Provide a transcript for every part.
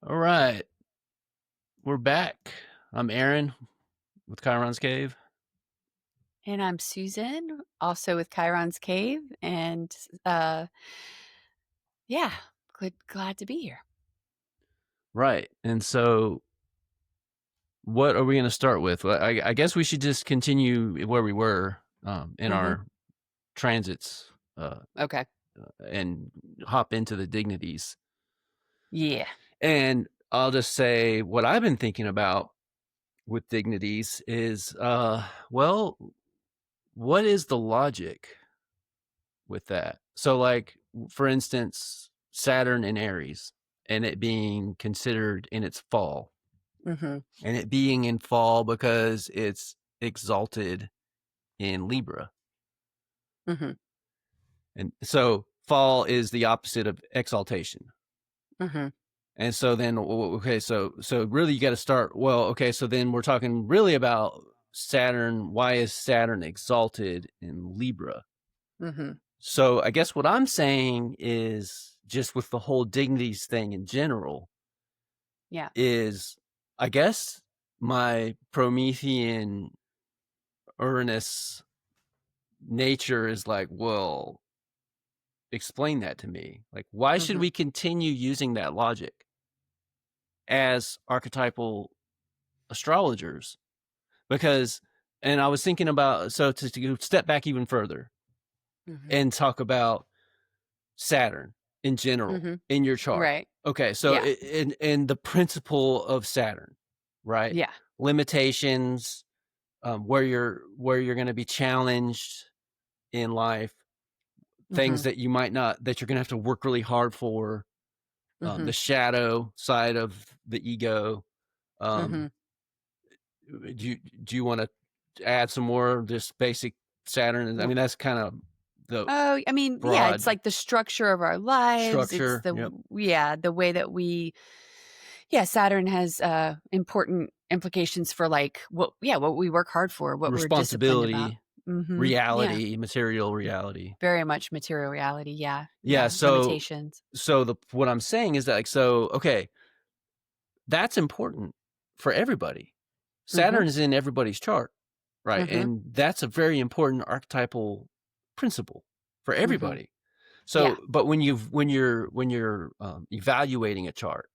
All right, we're back. I'm Aaron with Chiron's Cave. And I'm Susan, also with Chiron's Cave, and uh, yeah, glad to be here. Right, and so what are we going to start with? Well, I guess we should just continue where we were in hmm our transits Okay. and hop into the dignities. Yeah. And I'll just say what I've been thinking about with dignities is, well, what is the logic with that? So, like, for instance, Saturn in Aries and it being considered in its fall, hmm and it being in fall because it's exalted in Libra. hmm And so fall is the opposite of exaltation. hmm And so then, okay, so really you got to start, well, okay, so then we're talking really about Saturn. Why is Saturn exalted in Libra? hmm So I guess what I'm saying is, just with the whole dignities thing in general, Yeah. is I guess my Promethean Uranus nature is like, well, explain that to me. Like, why should hmm we continue using that logic as archetypal astrologers? Because, and I was thinking about, so to step back even further hmm and talk about Saturn in general hmm in your chart. Right. Okay, so Yeah. in the principle of Saturn, right? Yeah. Limitations, where you're going to be challenged in life, things hmm that you might not, that you're going to have to work really hard for, hmm the shadow side of the ego. hmm Um, do you want to add some more of this basic Saturn? I mean, that's kind of the Oh, I mean, yeah, it's broad like the structure of our lives. It's structure. the Yep. the way that Saturn has important implications for like what we work hard for, what we're disciplined about. Responsibility, Yeah. reality, material reality. Very much material reality, yeah, Yeah. yeah, So limitations. the what I'm saying is that, like, so okay, that's important for everybody. Mhm, Saturn is in everybody's chart, right? mhm, And that's a very important archetypal principle for mhm. everybody. Yeah, So, but when you're evaluating a chart,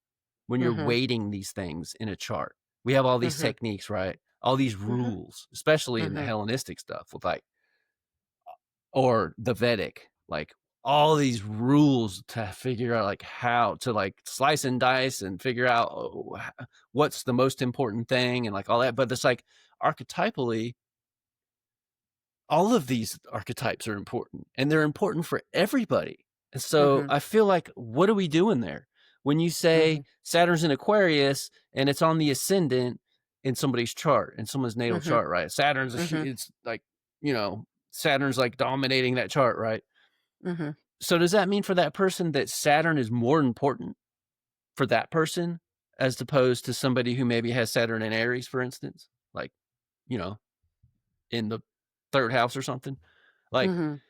when you're mhm, weighting these things in a chart, we have all these mhm, techniques, right? All these mhm, rules, especially in the mhm. Hellenistic stuff, with like, or the Vedic, like all these rules to figure out like how to like slice and dice and figure out, what's the most important thing and like all that. But it's like, archetypally, all of these archetypes are important and they're important for everybody. And so Mhm, I feel like, what are we doing there? When you say mhm, Saturn's in Aquarius and it's on the ascendant in somebody's chart, in someone's natal mhm, chart, right? Saturn's mhm, it's like, Saturn's like dominating that chart, right? mhm. So does that mean for that person that Saturn is more important for that person as opposed to somebody who maybe has Saturn in Aries, for instance, like, you know, in the third house or something? Like, Mhm.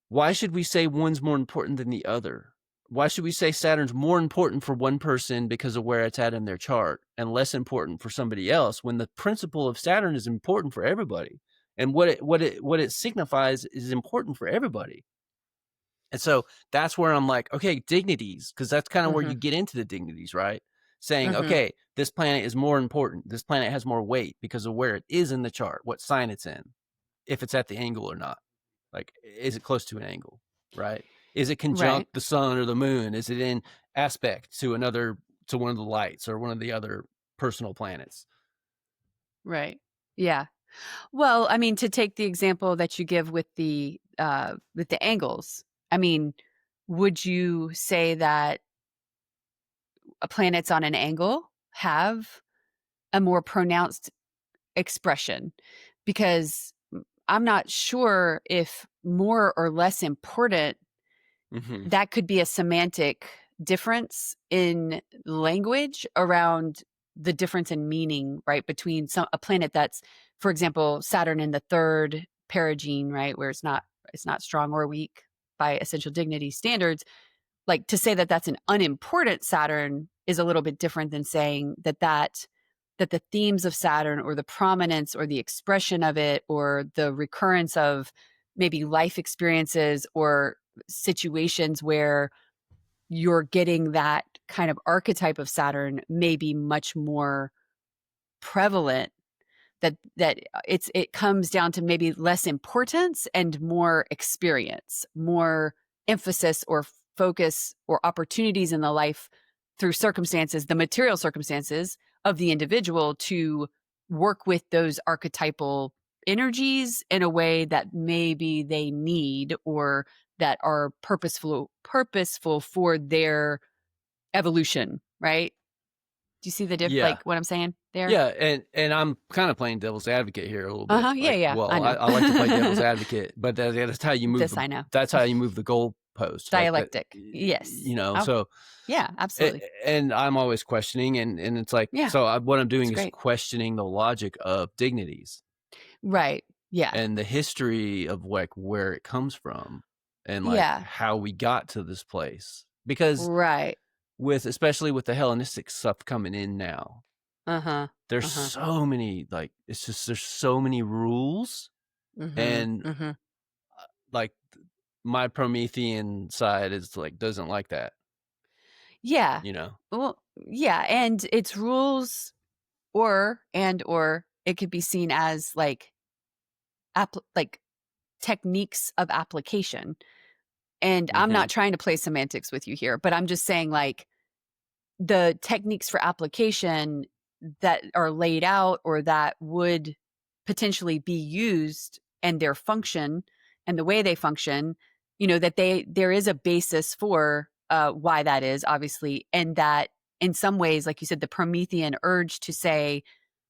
why should we say one's more important than the other? Why should we say Saturn's more important for one person because of where it's at in their chart and less important for somebody else, when the principle of Saturn is important for everybody, and what it signifies is important for everybody? And so that's where I'm like, okay, dignities, because that's kind of where you Mhm, get into the dignities, right? Saying, mhm. okay, this planet is more important. This planet has more weight because of where it is in the chart, what sign it's in, if it's at the angle or not. Like, is it close to an angle, right? Is it Right, conjunct the sun or the moon? Is it in aspect to to one of the lights or one of the other personal planets? right. Yeah. Well, I mean, to take the example that you give with the angles, I mean, would you say that planets on an angle have a more pronounced expression? Because I'm not sure if more or less important, Mm-hmm. that could be a semantic difference in language around the difference in meaning, right? Between a planet that's, for example, Saturn in the third perigene, right, where it's not strong or weak by essential dignity standards. Like, to say that that's an unimportant Saturn is a little bit different than saying that the themes of Saturn, or the prominence or the expression of it, or the recurrence of maybe life experiences or situations where you're getting that kind of archetype of Saturn may be much more prevalent, it comes down to maybe less importance and more experience, more emphasis or focus or opportunities in the life through circumstances, the material circumstances of the individual, to work with those archetypal energies in a way that maybe they need, or that are purposeful for their evolution, right? Do you see the Yeah. like what I'm saying there? Yeah, and I'm kind of playing devil's advocate here a little bit. Uh-huh. Yeah, Like, yeah. well, I know. I like to play devil's advocate, but that's how you move This I know. the goalpost, like that, Dialectic. Yes. Oh, So, yeah, absolutely. and I'm always questioning, and it's like, Yeah, so what I'm it's doing is great. questioning the logic of dignities Right. Yeah. and the history of like where it comes from, and like Yeah. how we got to this place. Because Right. especially with the Hellenistic stuff coming in now, Uh-huh. there's Uh-huh. so many, like, it's just, there's so many rules, Mhm. and Mhm. like my Promethean side is like, doesn't like that, Yeah. you know? Well, yeah, and it's rules, or it could be seen as like like techniques of application. And I'm Hmm. not trying to play semantics with you here, but I'm just saying, like, the techniques for application that are laid out, or that would potentially be used, and their function and the way they function, that there is a basis for why that is, obviously. And that in some ways, like you said, the Promethean urge to say,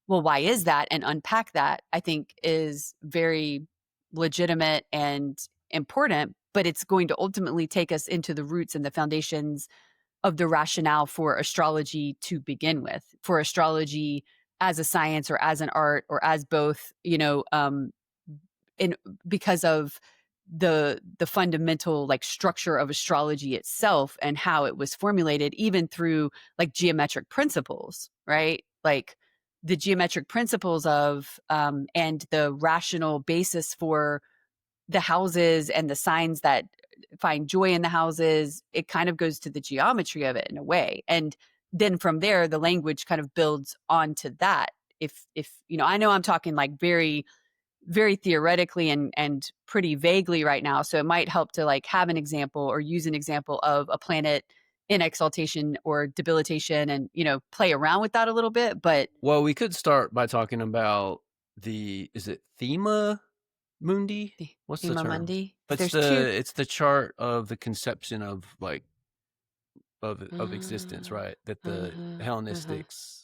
well, why is that, and unpack that, I think is very legitimate and important. But it's going to ultimately take us into the roots and the foundations of the rationale for astrology to begin with, for astrology as a science, or as an art, or as both, in because of the fundamental, like, structure of astrology itself, and how it was formulated, even through like geometric principles, right? Like the geometric principles of and the rational basis for the houses and the signs that find joy in the houses. It kind of goes to the geometry of it in a way. And then from there, the language kind of builds onto that. If I know I'm talking like very, very theoretically and pretty vaguely right now. So it might help to like have an example, or use an example of a planet in exaltation or debilitation, and, play around with that a little bit. But Well, we could start by talking about is it Thema Mundi? the What's the Thema term? Mundi, But there's two. it's the chart of the conception of like of existence, Uh, right? That the uh-huh, uh-huh, Hellenistics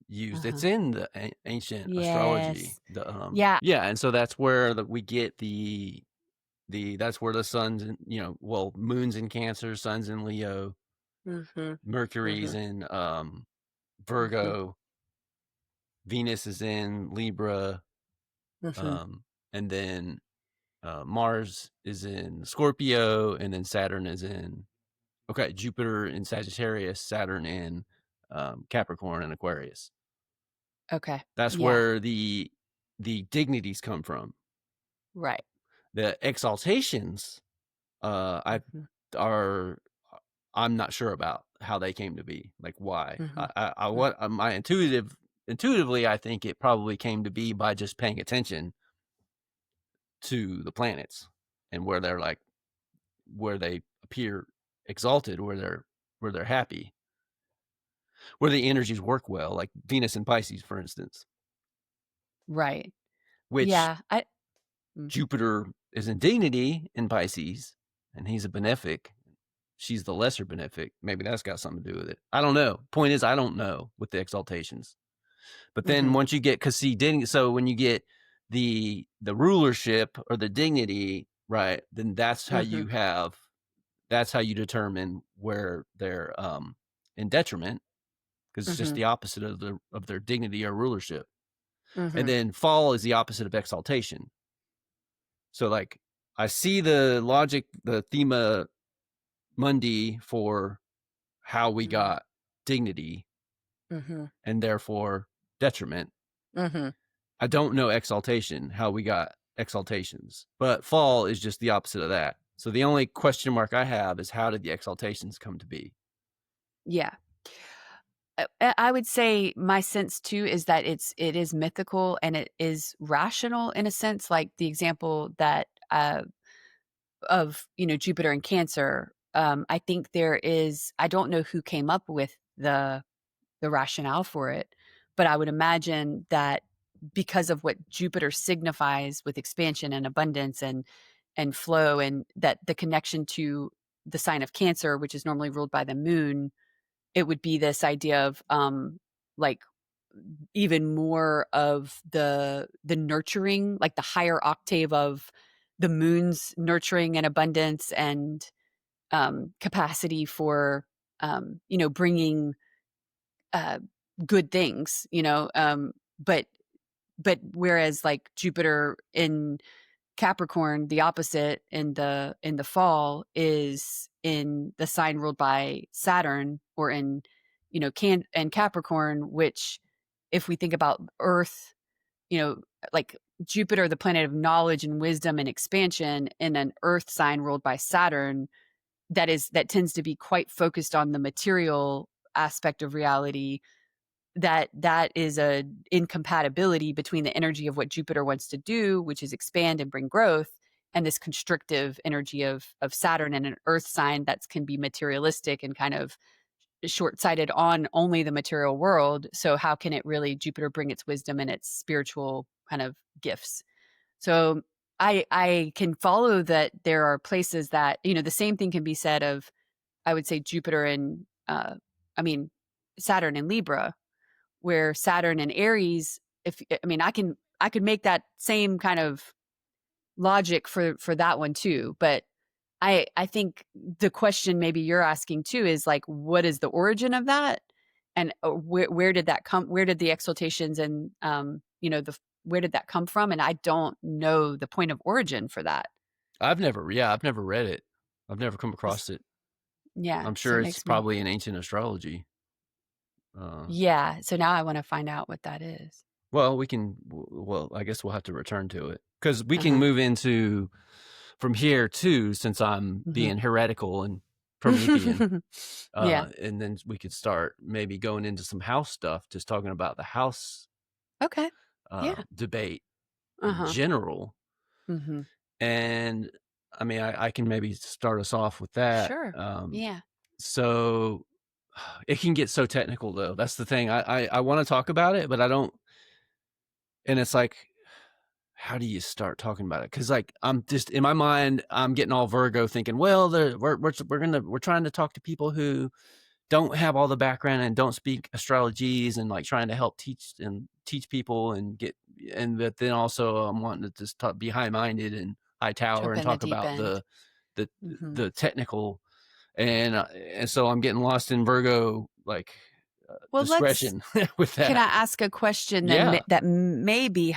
used. It's uh-huh. in the ancient astrology. Yes. The Yeah. yeah, and so that's where we get that's where the sun's in, well, moon's in Cancer, sun's in Leo, Mhm. Mercury's Mhm. in Mhm. Virgo, Venus is in Libra, Mhm. um, and then Mars is in Scorpio, and then Saturn is in, okay, Jupiter in Sagittarius, Saturn in Capricorn and Aquarius. Okay. That's Yeah. where the dignities come from. Right. The exaltations, I Mhm. are I'm not sure about how they came to be, like why. Mhm. I Mm. what my intuitively, I think it probably came to be by just paying attention to the planets and where they appear exalted, where they're happy, where the energies work well, like Venus and Pisces, for instance, Right. which Yeah. Mm. Jupiter is in dignity in Pisces, and he's a benefic. She's the lesser benefic. Maybe that's got something to do with it. I don't know. Point is, I don't know with the exaltations. But then Mhm. once you get, because see, so when you get the rulership or the dignity, right, then Mhm. that's how you determine where they're in detriment, because it's just Mhm. the opposite of their dignity or rulership. And Mhm. then fall is the opposite of exaltation. So like I see the logic, the Thema Mundi for how we Mhm. got dignity Mhm. and therefore detriment. Mhm. I don't know exaltation, how we got exaltations, but fall is just the opposite of that. So the only question mark I have is how did the exaltations come to be? Yeah. I would say my sense too is that it is mythical and it is rational in a sense, like the example that of Jupiter and Cancer. I think there is. I don't know who came up with the rationale for it, but I would imagine that because of what Jupiter signifies with expansion and abundance and flow, and that the connection to the sign of Cancer, which is normally ruled by the moon, it would be this idea of like even more of the nurturing, like the higher octave of the moon's nurturing and abundance and capacity for bringing uh, good things, but whereas like Jupiter in Capricorn, the opposite in the fall is in the sign ruled by Saturn, or in can and Capricorn, which if we think about Earth, you know, like Jupiter, the planet of knowledge and wisdom and expansion, in an Earth sign ruled by Saturn, that tends to be quite focused on the material aspect of reality. That is a incompatibility between the energy of what Jupiter wants to do, which is expand and bring growth, and this constrictive energy of Saturn and an Earth sign that can be materialistic and kind of short-sighted on only the material world. So how can it really Jupiter bring its wisdom and its spiritual kind of gifts? So I can follow that there are places that the same thing can be said of, I would say, Jupiter and I mean Saturn and Libra, where Saturn and Aries, if I mean I could make that same kind of logic for that one too, but I think the question maybe you're asking too is like, what is the origin of that, and where did that come? Where did the exaltations and the where did that come from? And I don't know the point of origin for that. I've never read it. I've never come across it. Yeah, I'm so sure it it's makes me. probably in ancient astrology. Uh, Yeah, so now I want to find out what that is. well, we can. Well, I guess we'll have to return to it because we can Uh-huh. move into from here too, since I'm Mhm. being heretical and Promethean. Yeah. And then we could start maybe going into some house stuff, just talking about the house Okay. Yeah. debate in Uh-huh. general. Mhm. And I mean, I can maybe start us off with that. Sure. Yeah. So it can get so technical, though. That's the thing. I want to talk about it, but I don't. And it's like, how do you start talking about it? Because like I'm just in my mind, I'm getting all Virgo, thinking, well, we're trying to talk to people who don't have all the background and don't speak astrologies, and like trying to help teach people and get, and but then also I'm wanting to just be high minded and high tower Jump and in the talk deep about end. the Mhm. the technical, and so I'm getting lost in Virgo like Well, discretion with can I that. ask a question then Yeah, that maybe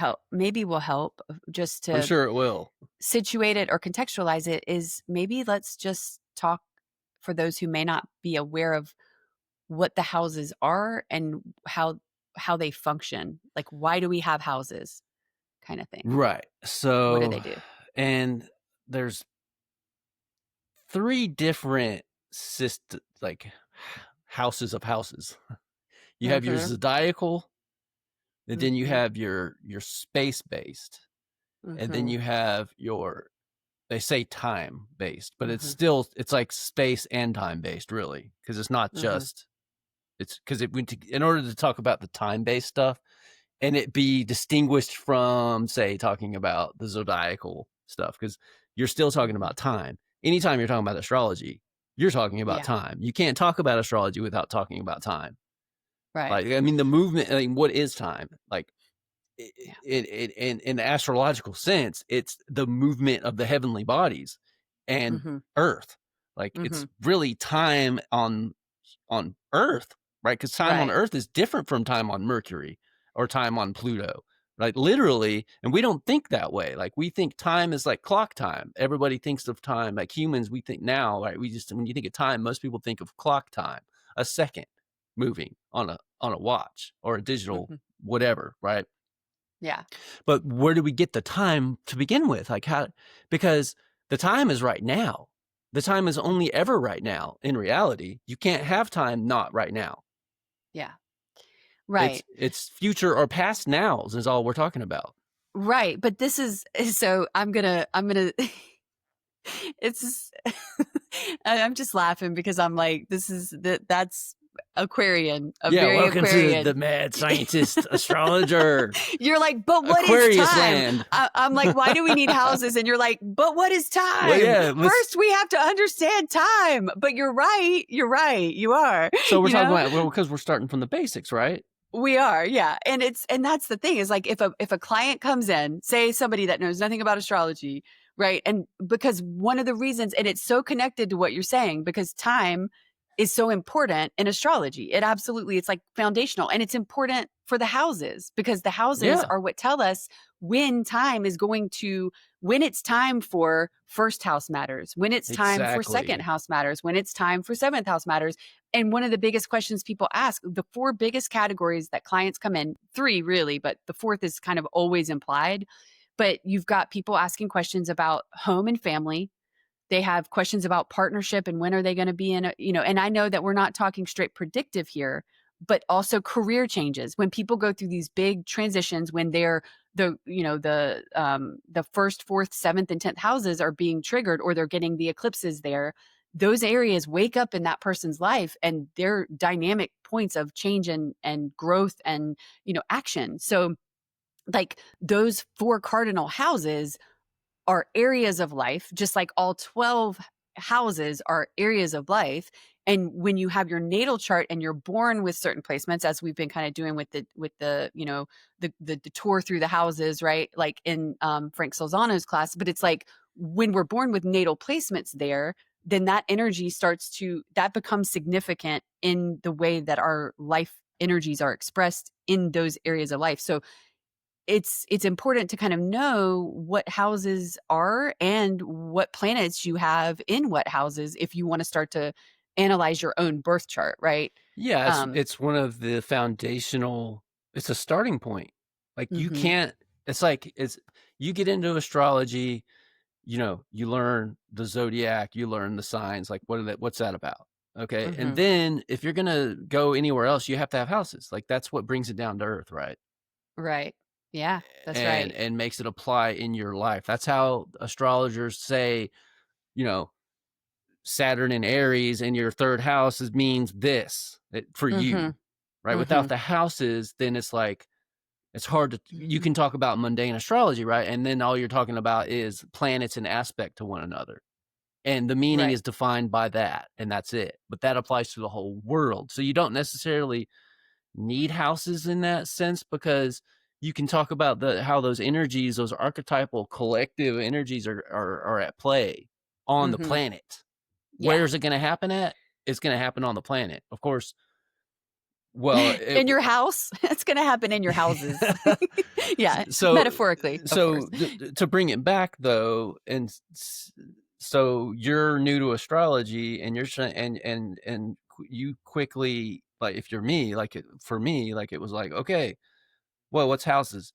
will help just I'm to sure it will. situate it or contextualize it, is maybe let's just talk for those who may not be aware of what the houses are and how they function. Like, why do we have houses, kind of thing? Right. What do they So, do? and there's three different like houses of houses. You have your Mhm. zodiacal, and then you Mhm. have your space based, and then Mhm. you have your, they say time based, but Mhm. it's like space and time based really, because it's not Mhm. just, it's because it went to, in order to talk about the time based stuff and it be distinguished from say talking about the zodiacal stuff, because you're still talking Mhm. about time. Anytime you're talking about astrology, you're talking about Yeah. time. You can't talk about astrology without talking about time. Right. Like, I mean, the movement, I mean, what is time? Like, Yeah. in the astrological sense, it's the movement of the heavenly bodies and Mhm. Earth. Like, it's Mhm. really time on Earth, right? Because time on Right. Earth is different from time on Mercury or time on Pluto, right? Literally, and we don't think that way. Like, we think time is like clock time. Everybody thinks of time like humans. We think now, right? We just, when you think of time, most people think of clock time, a second, moving on a watch or a digital Mhm. whatever, right? Yeah. But where do we get the time to begin with? Like how, because the time is right now. The time is Mm. only ever right now. In reality, you can't have time not right now. Yeah. It's Right. it's future or past nows is all we're talking about. Right. But this is so I'm gonna it's just I'm just laughing because I'm like, this is that's Aquarian, a Yeah, very welcome to the Aquarian. mad scientist astrologer You're like, but what is Aquarius time? land. I'm like, why do we need houses? And you're like, but what is Well, time? yeah, First, we have to understand time. But you're right. You're right. You are. so we're You talking know, about, well, because we're starting from the basics, right? we are. Yeah. And that's the thing is like, if a client comes in, say somebody that knows nothing about astrology, right? And because one of the reasons, and it's so connected to what you're saying, because time is so important in astrology. It absolutely, it's like foundational, and it's important for the houses because the houses Yeah, are what tell us when time is going to, when it's time for first house matters, when it's time for second exactly. house matters, when it's time for seventh house matters. And one of the biggest questions people ask, the four biggest categories that clients come in, three really, but the fourth is kind of always implied. But you've got people asking questions about home and family. They have questions about partnership and when are they going to be in a, and I know that we're not talking straight predictive here, but also career changes. When people go through these big transitions, when they're the first, fourth, seventh, and 10th houses are being triggered, or they're getting the eclipses there, those areas wake up in that person's life and they're dynamic points of change and growth and, action. So like those four cardinal houses are areas of life, just like all 12 houses are areas of life. And when you have your natal chart and you're born with certain placements, as we've been kind of doing with the tour through the houses, right? Like in Frank Solzano's class, but it's like when we're born with natal placements there, then that energy that becomes significant in the way that our life energies are expressed in those areas of life. So it's important to kind of know what houses are and what planets you have in what houses if you want to start to analyze your own birth chart, right? Yeah, Um, it's one of the foundational, it's a starting point. Like you mhm, can't, it's like it's you get into astrology, you learn the zodiac, you learn the signs, like what's that about? Okay. And mhm, then if you're gonna go anywhere else, you have to have houses. Like that's what brings it down to earth, right? right. Yeah, that's And right. and makes it apply in your life. That's how astrologers say, you know, Saturn in Aries in your third house means this for you, Mhm, right? Without mhm, the houses, then it's like it's hard to, you mhm, can talk about mundane astrology, right? And then all you're talking about is planets and aspect to one another. And the meaning right. is defined by that, and that's it. But that applies to the whole world. So you don't necessarily need houses in that sense because you can talk about how those energies, those archetypal collective energies are at play on the Mhm, planet. yeah. Where is it going to happen at? It's going to happen on the planet. Of course, well, In your house, it's going to happen in your houses. Yeah, so metaphorically, of course. so to bring it back though, and so you're new to astrology, and and you quickly, like, if you're me, like for me, like it was like, okay, well, what's houses?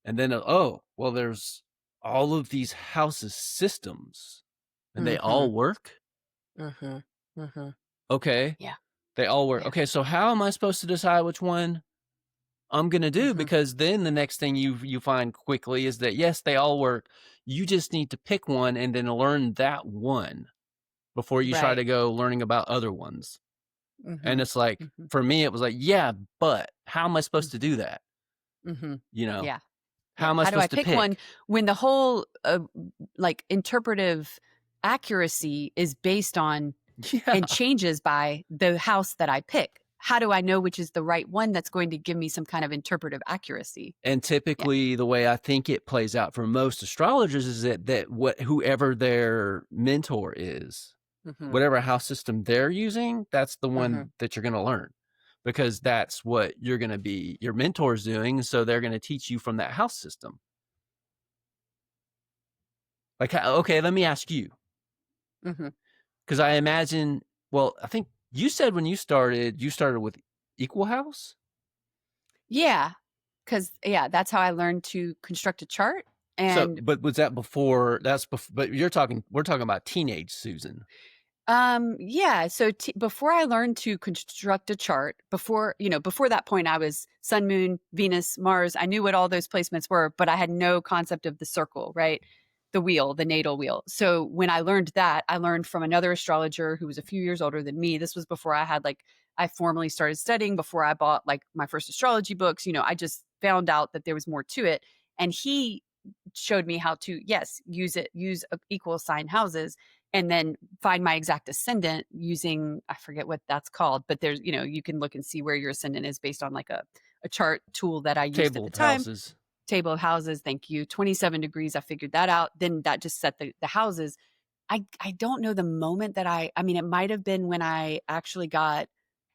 And then oh, well, there's all of these houses systems, and they Mhm, all work. mhm, mhm. Okay, Yeah, they all work. yeah. Okay, so how am I supposed to decide which one I'm gonna do? Mhm, Because then the next thing you find quickly is that yes, they all work. You just need to pick one and then learn that one before you try right. to go learning about other ones. And Mhm, it's like, mhm, for me, it was like, yeah, but how am I supposed mm, to do that? mhm. You know, Yeah. how Yeah. am I How do I supposed to pick one pick? when the whole like interpretive accuracy is based on Yeah. and changes by the house that I pick? How do I know which is the right one that's going to give me some kind of interpretive accuracy? And Yeah. typically the way I think it plays out for most astrologers is that what whoever their mentor is, Mhm. whatever house system they're using, that's the Mhm. one that you're going to learn, because that's what you're going to be your mentor's doing. So they're going to teach you from that house system. Like, okay, let me ask you, Mhm. because I imagine, well, I think you said when you started with equal house? Yeah, because yeah, that's how I learned to construct a chart. So, And but was that before? But we're talking about teenage Susan. yeah, so before I learned to construct a chart, before that point, I was Sun, Moon, Venus, Mars. I knew what all those placements were, but I had no concept of the circle, right? The wheel, the natal wheel. So when I learned that, I learned from another astrologer who was a few years older than me. This was before I formally started studying, before I bought like my first astrology books. I just found out that there was more to it. And he showed me how to, yes, use equal sign houses, and then find my exact ascendant using, I forget what that's called, but there's, you can look and see where your ascendant is based on like a chart tool that I used at Table the of time. houses. Table of houses, thank you. 27 degrees, I figured that out. Then that just set the houses. I don't know the moment that I mean, it might have been when I actually got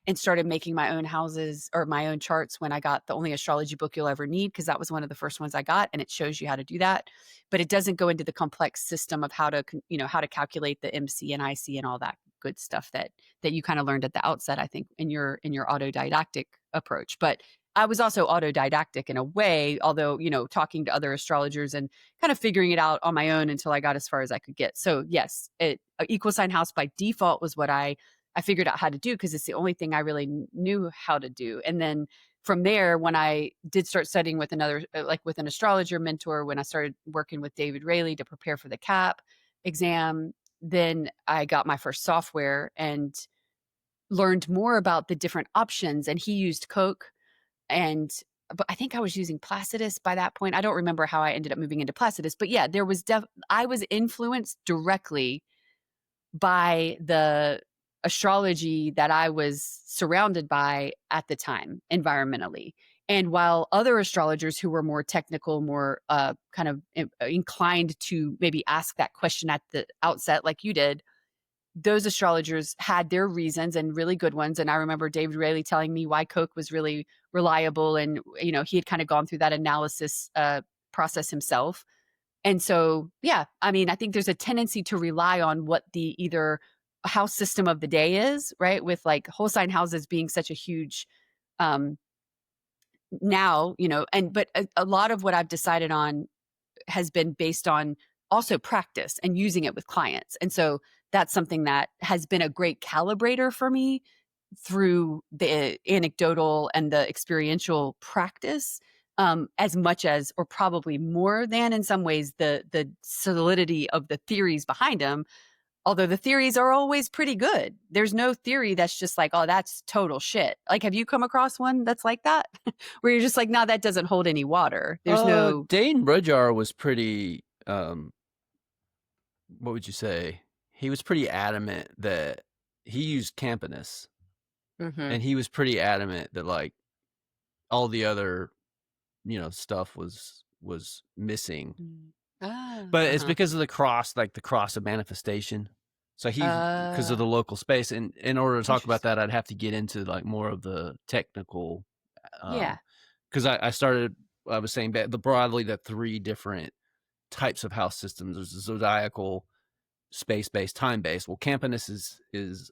and started making my own houses or my own charts, when I got the only astrology book you'll ever need, because that was one of the first ones I got, and it shows you how to do that. But it doesn't go into the complex system of how to how to calculate the MC and IC and all that good stuff that you kind of learned at the outset, I think, in your autodidactic approach. But I was also autodidactic in a way, although, talking to other astrologers and kind of figuring it out on my own until I got as far as I could get. So yes, equal sign house by default was what I figured out how to do, because it's the only thing I really knew how to do. And then from there, when I did start studying with with an astrologer mentor, when I started working with David Rayleigh to prepare for the CAP exam, then I got my first software and learned more about the different options. And he used Coke, and but I think I was using Placidus by that point. I don't remember how I ended up moving into Placidus, but yeah, I was influenced directly by the astrology that I was surrounded by at the time, environmentally. And while other astrologers who were more technical, more kind of inclined to maybe ask that question at the outset, like you did, those astrologers had their reasons, and really good ones. And I remember David Rayleigh telling me why Coke was really reliable. And, he had kind of gone through that analysis process himself. And so, yeah, I mean, I think there's a tendency to rely on what the either house system of the day is, right? With like whole sign houses being such a huge um now, but a lot of what I've decided on has been based on also practice and using it with clients. And so that's something that has been a great calibrator for me through the anecdotal and the experiential practice, as much as, or probably more than in some ways, the solidity of the theories behind them. Although the theories are always pretty good. There's no theory that's just like, oh, that's total shit. Like, have you come across one that's like that? Where you're just like, no, that doesn't hold any water. There's no. Dane Rudhyar was pretty. What would you say? He was pretty adamant that he used Campanus, Mhm. and he was pretty adamant that like all the other stuff was missing. Mm. Ah, But it's uh-huh. because of the cross, like the cross of manifestation. So because of the Uh, local space, and in order to talk about Interesting. that, I'd have to get into like more of the technical, Yeah. because I was saying that broadly the three different types of house systems. There's the zodiacal, space based, time based. Well, Campanus is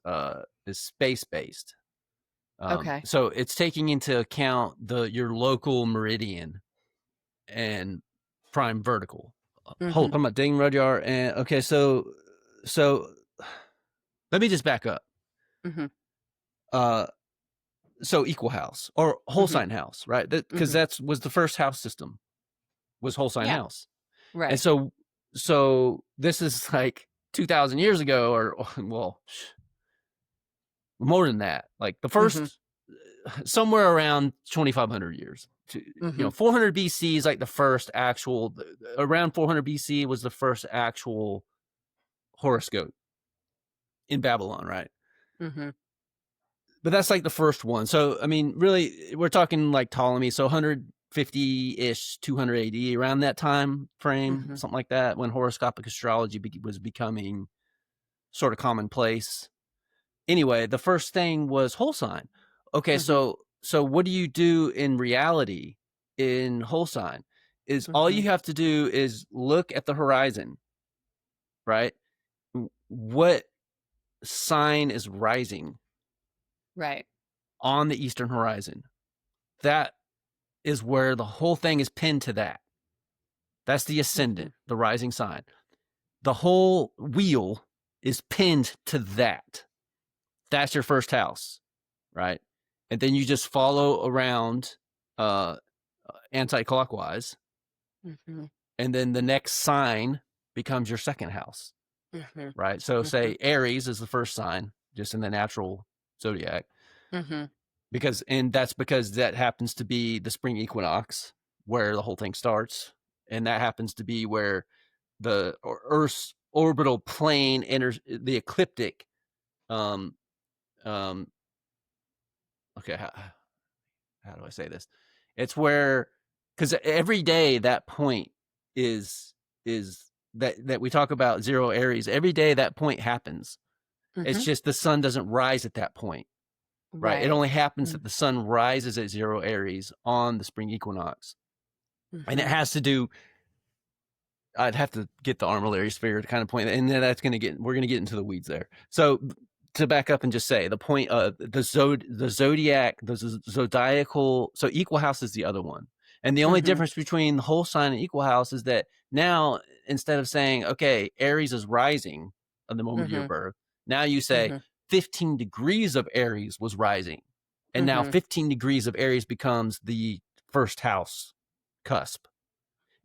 space based. Okay. So it's taking into account your local meridian and prime vertical. Hold, Mhm. I'm about Dane Rudyard, and okay, so let me just back up. Mhm. Uh, so equal house or whole Mhm. sign house, right? Because Mhm. that's was the first house system was whole sign Yeah. house, and Right. so this is like 2,000 years ago, or well, more than that. Like the Mhm. first somewhere around 2,500 years. Mhm. 400 BC is like the first actual. Around 400 BC was the first actual horoscope in Babylon, right? Mhm. But that's like the first one. So I mean, really, we're talking like Ptolemy, so 150-ish, 200 AD, around that time frame, Mhm. something like that, when horoscopic astrology was becoming sort of commonplace. Anyway, the first thing was whole sign. Okay, Mhm. so what do you do in reality in whole sign? Is all you Mhm. have to do is look at the horizon, right? What sign is rising? Right. on the eastern horizon. That is where the whole thing is pinned to that. That's the ascendant, the rising sign. The whole wheel is pinned to that. That's your first house, right? And then you just follow around anti-clockwise. And then the next sign becomes your second house, right? So say Aries is the first sign, just in the natural zodiac. That's because that happens to be the spring equinox where the whole thing starts. And that happens to be where the Earth's orbital plane enters the ecliptic. Okay, how do I say this? It's where, because every day that point is that we talk about zero Aries. Every day that point happens. It's just the sun doesn't rise at that point. Right. It only happens that the sun rises at zero Aries on the spring equinox. And it has to do, I'd have to get the armillary sphere to kind of point, and then we're going to get into the weeds there. So to back up and just say the point of the zodiac, the zodiacal, so equal house is the other one. And the only difference between the whole sign and equal house is that now, instead of saying, okay, Aries is rising at the moment of your birth, now you say 15 degrees of Aries was rising. And now 15 degrees of Aries becomes the first house cusp.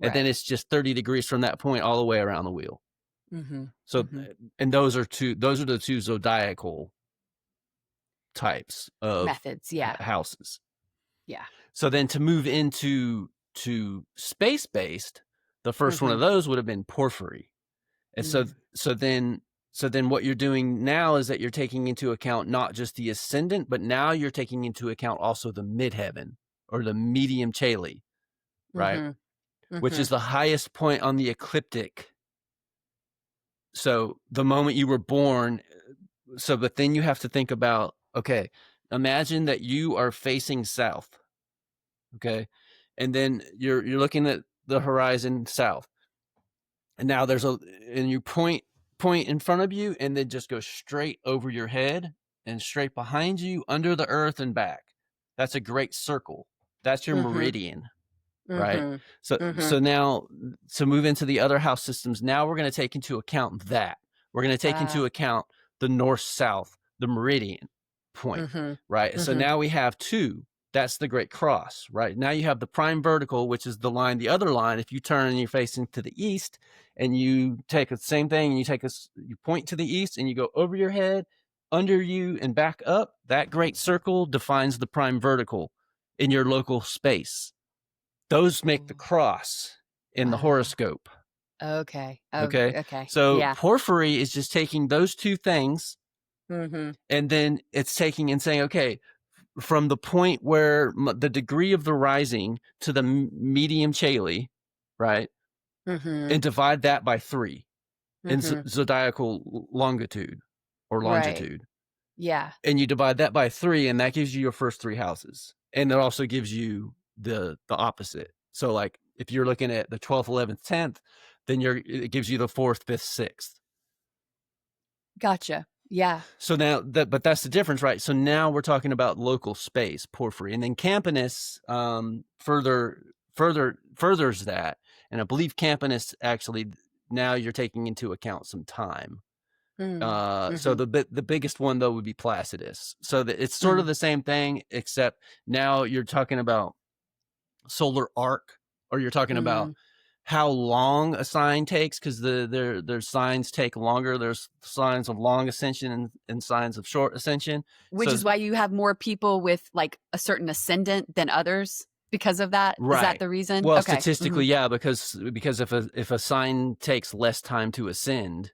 And then it's just 30 degrees from that point all the way around the wheel. So, and those are the two zodiacal types of methods, houses. Yeah. So then to move into space-based, the first one of those would have been porphyry. And so then what you're doing now is that you're taking into account not just the ascendant, but now you're taking into account also the midheaven or the medium Caeli, right? Which is the highest point on the ecliptic. So the moment you were born, but then you have to think about, okay, imagine that you are facing south, okay? And then you're looking at the horizon south. And now and you point in front of you and then just go straight over your head and straight behind you, under the earth and back. That's a great circle. That's your meridian. Right. So now to move into the other house systems, now we're going to take into account that. We're going to take into account the north-south, the meridian point, right? So now we have two. That's the Great Cross, right? Now you have the prime vertical, which is the line, the other line. If you turn and you're facing to the east and you take the same thing and you point to the east and you go over your head, under you and back up, that great circle defines the prime vertical in your local space. Those make the cross in the horoscope. Okay. So porphyry is just taking those two things and then it's taking and saying, okay, from the point where the degree of the rising to the medium Caeli, right? And divide that by 3 in zodiacal longitude or longitude. Yeah. And you divide that by 3 and that gives you your first 3 houses. And it also gives you the opposite. So like if you're looking at the 12th, 11th, 10th, then it gives you the 4th, 5th, 6th. Gotcha. Yeah. So now but that's the difference, right? So now we're talking about local space, porphyry, and then Campanus furthers that. And I believe Campanus actually now you're taking into account some time. So the biggest one though would be Placidus. So that it's sort of the same thing, except now you're talking about solar arc, or you're talking about how long a sign takes, because their signs take longer. There's signs of long ascension and signs of short ascension, which is why you have more people with like a certain ascendant than others because of that. Right. Is that the reason? Well, statistically, yeah, because if a sign takes less time to ascend,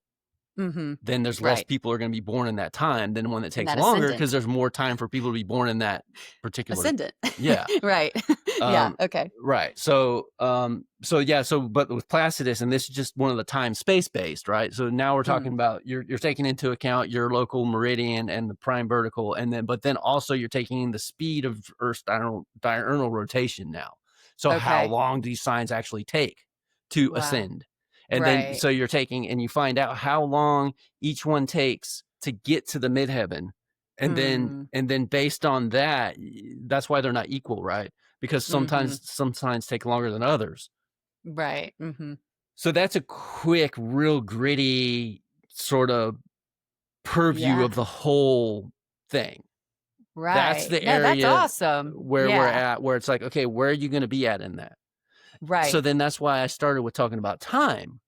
then there's less people are going to be born in that time than one that takes longer, because there's more time for people to be born in that particular ascendant. Yeah. Right. Yeah. Okay. Right. So but with Placidus, and this is just one of the time space based, right? So now we're talking about you're taking into account your local meridian and the prime vertical, but then also you're taking the speed of Earth's diurnal rotation now. So how long these signs actually take to ascend. And then, so you're taking and you find out how long each one takes to get to the midheaven. Mm. and then based on that, that's why they're not equal, right? Because Mhm. sometimes some signs take longer than others. Right. Mhm. So that's a quick, real gritty sort of purview Yeah. of the whole thing. That's Right. the No, that's area awesome. where we're Yeah. at, where it's like, okay, where are you going to be at in that? So Right. then that's why I started with talking about time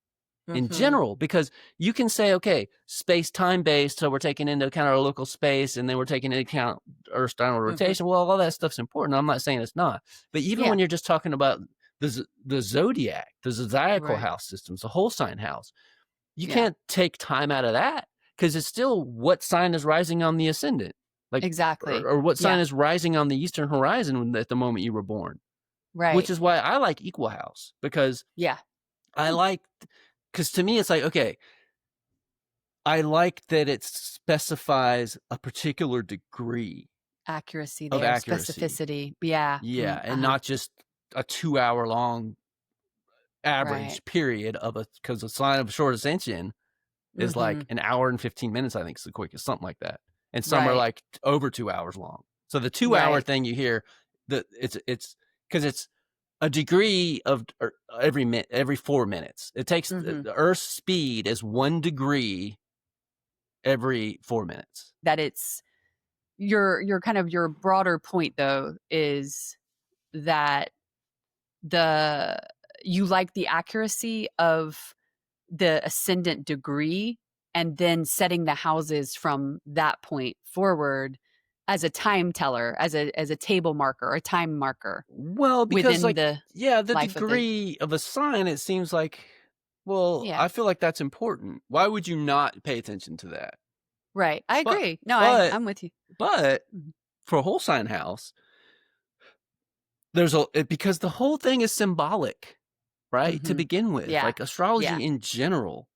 in Mhm. general, because you can say, okay, space time based. So we're taking into account our local space, and then we're taking into account Earth's diurnal Mhm. rotation. Well, all that stuff's important. I'm not saying it's not, but even Yeah. when you're just talking about the zodiac, the zodiacal Right. house systems, the whole sign house, you Yeah. can't take time out of that, because it's still what sign is rising on the ascendant, like, Exactly. or what sign Yeah. is rising on the eastern horizon at the moment you were born. Which Right. is why I like equal house, because Yeah. I Hmm. like, because to me it's like, okay, I like that it specifies a particular degree Accuracy of there, accuracy. specificity. Yeah. Yeah, Mm, and uh-huh. not just a 2 hour long Right. average period of a, because a sign of short ascension is like Mhm. an hour and 15 minutes, I think is the quickest, something like that. And some are Right. like over 2 hours long. So the 2 hour Right. thing you hear, that it's because it's a degree of every 4 minutes. It takes Mhm. the Earth's speed is 1 degree every 4 minutes. That it's your kind of your broader point though is that the you like the accuracy of the ascendant degree and then setting the houses from that point forward as a time teller, as a table marker, a time marker Well, because within like, the yeah, the life of the degree of a sign, it seems like, well, yeah. I feel like that's important. Why would you not pay attention to that? Right. I But agree. No, but I'm with you. but Mhm. for a whole sign house, there's because the whole thing is symbolic, right? To Mhm. begin with, Yeah. like Yeah. astrology in general,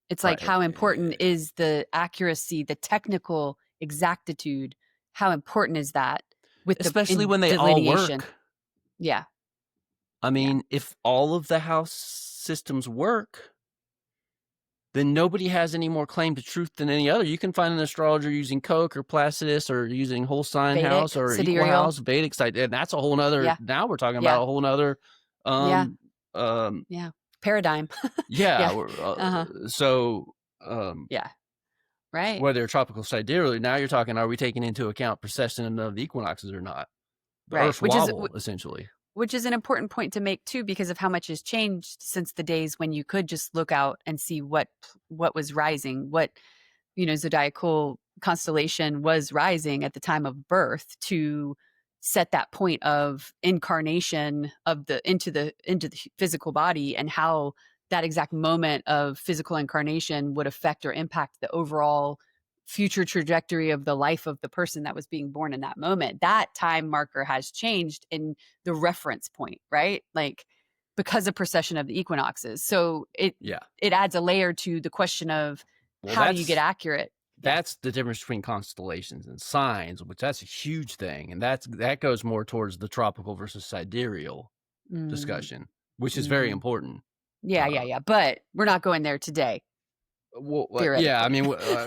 It's like right? how important is the accuracy, the technical exactitude, how important is that with the Especially in when they all delineation? work. Yeah. I Yeah. mean, if all of the house systems work, then nobody has any more claim to truth than any other. You can find an astrologer using Koch or Placidus or using whole sign house Vedic, or equal sidereal. house, Vedic side, and that's a whole nother. Yeah. Now we're talking about Yeah. a whole nother, Yeah. um, um, Yeah. Paradigm. yeah. Yeah. Uh-huh. So, Yeah. Right. whether tropical sidereal, now you're talking, are we taking into account precession of the equinoxes or not? The Right. Earth's wobble, essentially. Which is an important point to make too, because of how much has changed since the days when you could just look out and see what was rising, what zodiacal constellation was rising at the time of birth to set that point of incarnation of the into the physical body and how that exact moment of physical incarnation would affect or impact the overall future trajectory of the life of the person that was being born in that moment. That time marker has changed in the reference point, right? Like because of precession of the equinoxes. So Yeah. it adds a layer to the question of Well, how do you get accurate? Yeah. that's the difference between constellations and signs, which that's a huge thing, and that goes more towards the tropical versus sidereal Mm, discussion, which is very mhm. important. Yeah, yeah, Uh, yeah, but we're not going there today, well, yeah, I theoretically. mean,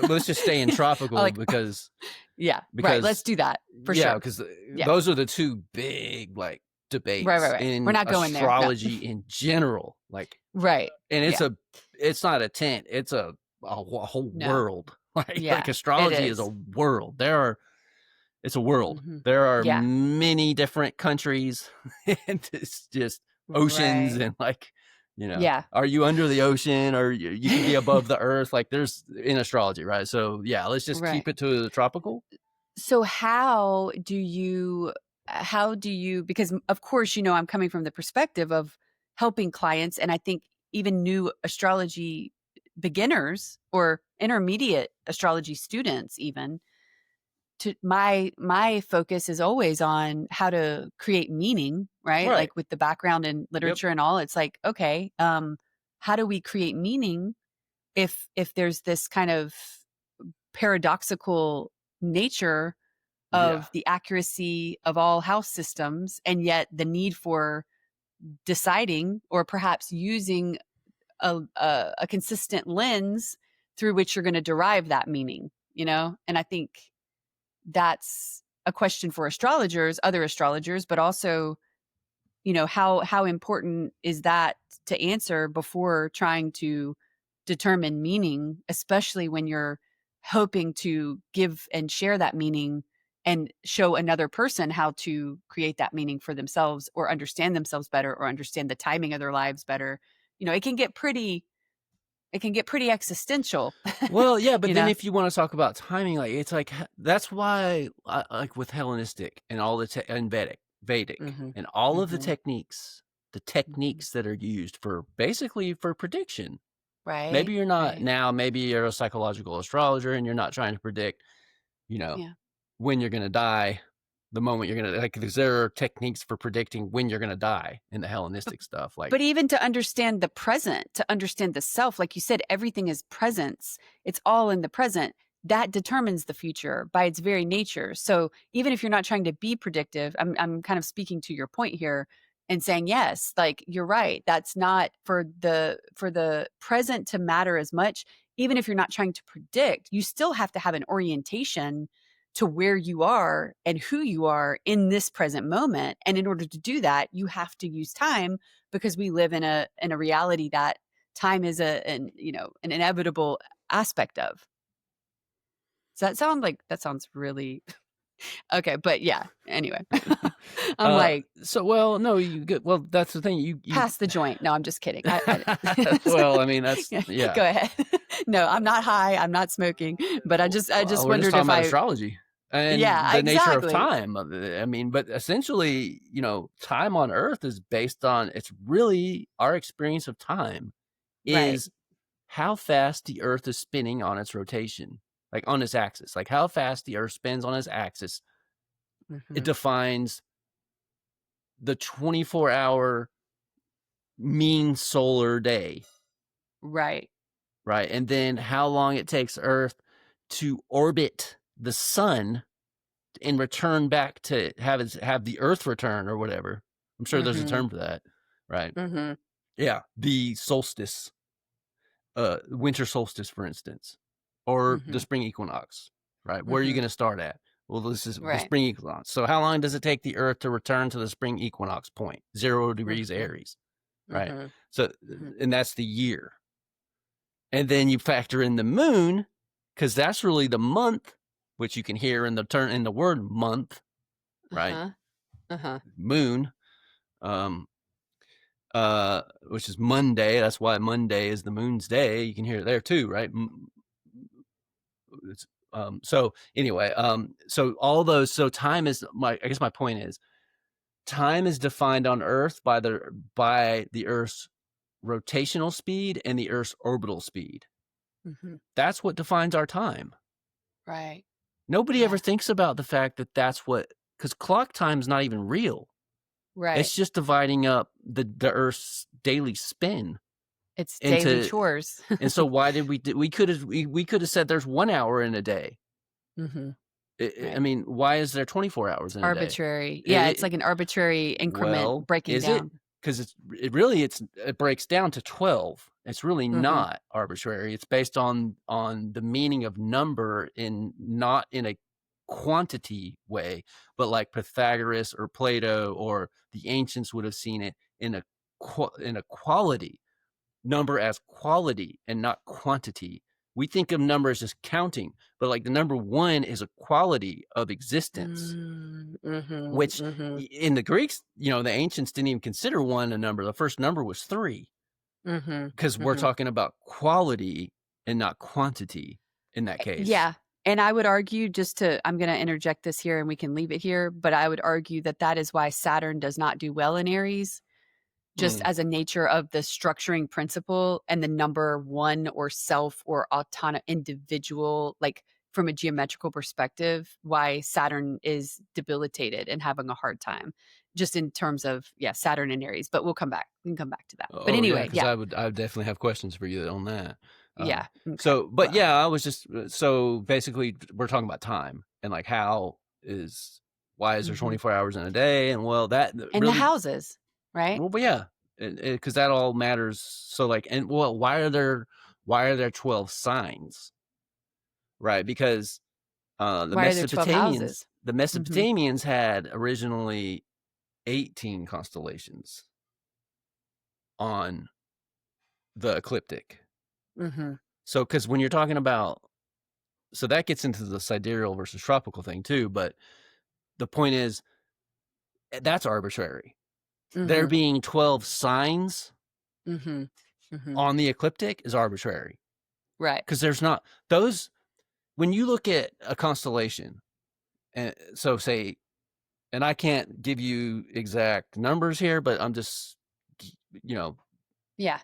let's just stay in tropical, Like because yeah, right, let's because do that for yeah, sure. because Yeah. those are the two big like Right, right, debates right. We're in not going there, no. astrology in general. Like, Right. and Yeah. it's not a tent, it's a whole No. world. Like Yeah, it astrology is a is. world. It's a world. Mhm. There are Yeah. many different countries, and it's just oceans, Right. and like, Yeah. are you under the ocean, or you can be above the earth? Like, there's in astrology, right? So yeah, let's just Right. keep it to the tropical. So how do you because of course, I'm coming from the perspective of helping clients, and I think even new astrology beginners or intermediate astrology students even to my focus is always on how to create meaning, right? Right. Like with the background in Yep. literature and all, it's like, okay, how do we create meaning if there's this kind of paradoxical nature Yeah. of the accuracy of all house systems and yet the need for deciding or perhaps using a consistent lens through which you're going to derive that meaning, and I think that's a question for astrologers, other astrologers, but also, how important is that to answer before trying to determine meaning, especially when you're hoping to give and share that meaning and show another person how to create that meaning for themselves or understand themselves better or understand the timing of their lives better. It can get pretty existential. Well, yeah, but you then know if you want to talk about timing, like it's like that's why, like with Hellenistic and all the and Vedic, Mhm. and all of Mhm. the Mhm. techniques that are used for basically for prediction. Maybe Right, you're not right. now. Maybe you're a psychological astrologer, and you're not trying to predict, you know, Yeah. when you're going to die, the moment you're going to like. Because there are techniques for predicting when you're going to die in the But Hellenistic stuff, like. but even to understand the present, to understand the self, like you said, everything is presence. It's all in the present. That determines the future by its very nature. So even if you're not trying to be predictive, I'm kind of speaking to your point here and saying, yes, like you're right. That's not for the present to matter as much. Even if you're not trying to predict, you still have to have an orientation to where you are and who you are in this present moment. And in order to do that, you have to use time because we live in a reality that time is an inevitable aspect of. Does that sound like that sounds really okay? But yeah, anyway, I'm like So well, no, you get well. That's the thing. You past the joint. No, I'm just kidding. I well, I mean, that's yeah, yeah. go ahead. No, I'm not high. I'm not smoking. But I just We're just wondered talking if about I astrology and yeah the nature of exactly time. I mean, but essentially, time on Earth is based on it's really our experience of time right. is how fast the Earth is spinning on its rotation, like on its axis, like how fast the Earth spins on its axis. It Hmm. defines the 24-hour mean solar day, Right. right? And then how long it takes Earth to orbit the sun and return back to have the Earth return or whatever. I'm sure there's a Hmm. term for that, right? Hmm. Yeah, the solstice, winter solstice, for instance, or the Hmm. spring equinox, right? Where are you Hmm. going to start at? Well, this is the Right. spring equinox. So how long does it take the Earth to return to the spring equinox point? 0 degrees Hmm. Aries, right? Hmm. So, Hmm. and that's the year. And then you factor in the moon, because that's really the month, which you can hear in the word month, right? Uh-huh. Uh-huh. Moon, um, which is Monday. That's why Monday is the moon's day. You can hear it there too, right? It's, so anyway, so all those, so time is I guess my point is time is defined on Earth by the Earth's rotational speed and the Earth's orbital speed. Hmm. That's what defines our time. Right. Nobody ever Yeah. thinks about the fact that because clock time's not even real. Right. It's just dividing up the Earth's daily spin It's daily into. chores. And so why did we could have said there's 1 hour in a day. Hmm. I Right. mean, why is there 24 hours in a day? Arbitrary. Yeah, it's It, like an arbitrary increment well, breaking is it? down. Because it breaks down to 12. It's really Hmm. not arbitrary. It's based on the meaning of number not in a quantity way, but like Pythagoras or Plato or the ancients would have seen it in a quality number as quality and not quantity. We think of numbers as counting, but like the number one is a quality of existence, Mm-hmm. which Hmm. in the Greeks, the ancients didn't even consider one a number. The first number was three Hmm. because we're Hmm. talking about quality and not quantity in that case. Yeah. And I would argue I'm going to interject this here and we can leave it here, but I would argue that that is why Saturn does not do well in Aries, just Hmm. as a nature of the structuring principle and the number one or self or autonomous individual, like from a geometrical perspective, why Saturn is debilitated and having a hard time, just in terms of, yeah, Saturn and Aries. But we can come back to that. But Oh yeah, anyway, because yeah, I would definitely have questions for you on that. yeah. Okay. But Well, yeah, I was just so basically we're talking about time and like why is there hmm 24 hours in a day? And well, that and the really, houses, right? well, but yeah, because that all matters. So like, and well, why are there 12 signs, right? Because The Why are there 12 Mesopotamians, houses? the Mhm. Mesopotamians had originally 18 constellations on the ecliptic. Mhm. So, because when you're talking about, so that gets into the sidereal versus tropical thing too, but the point is that's arbitrary. There Mhm. being 12 signs Mhm. Mhm. on the ecliptic is arbitrary Right. because there's not those. When you look at a constellation, and so say, and I can't give you exact numbers here, but I'm just, you know, Yeah.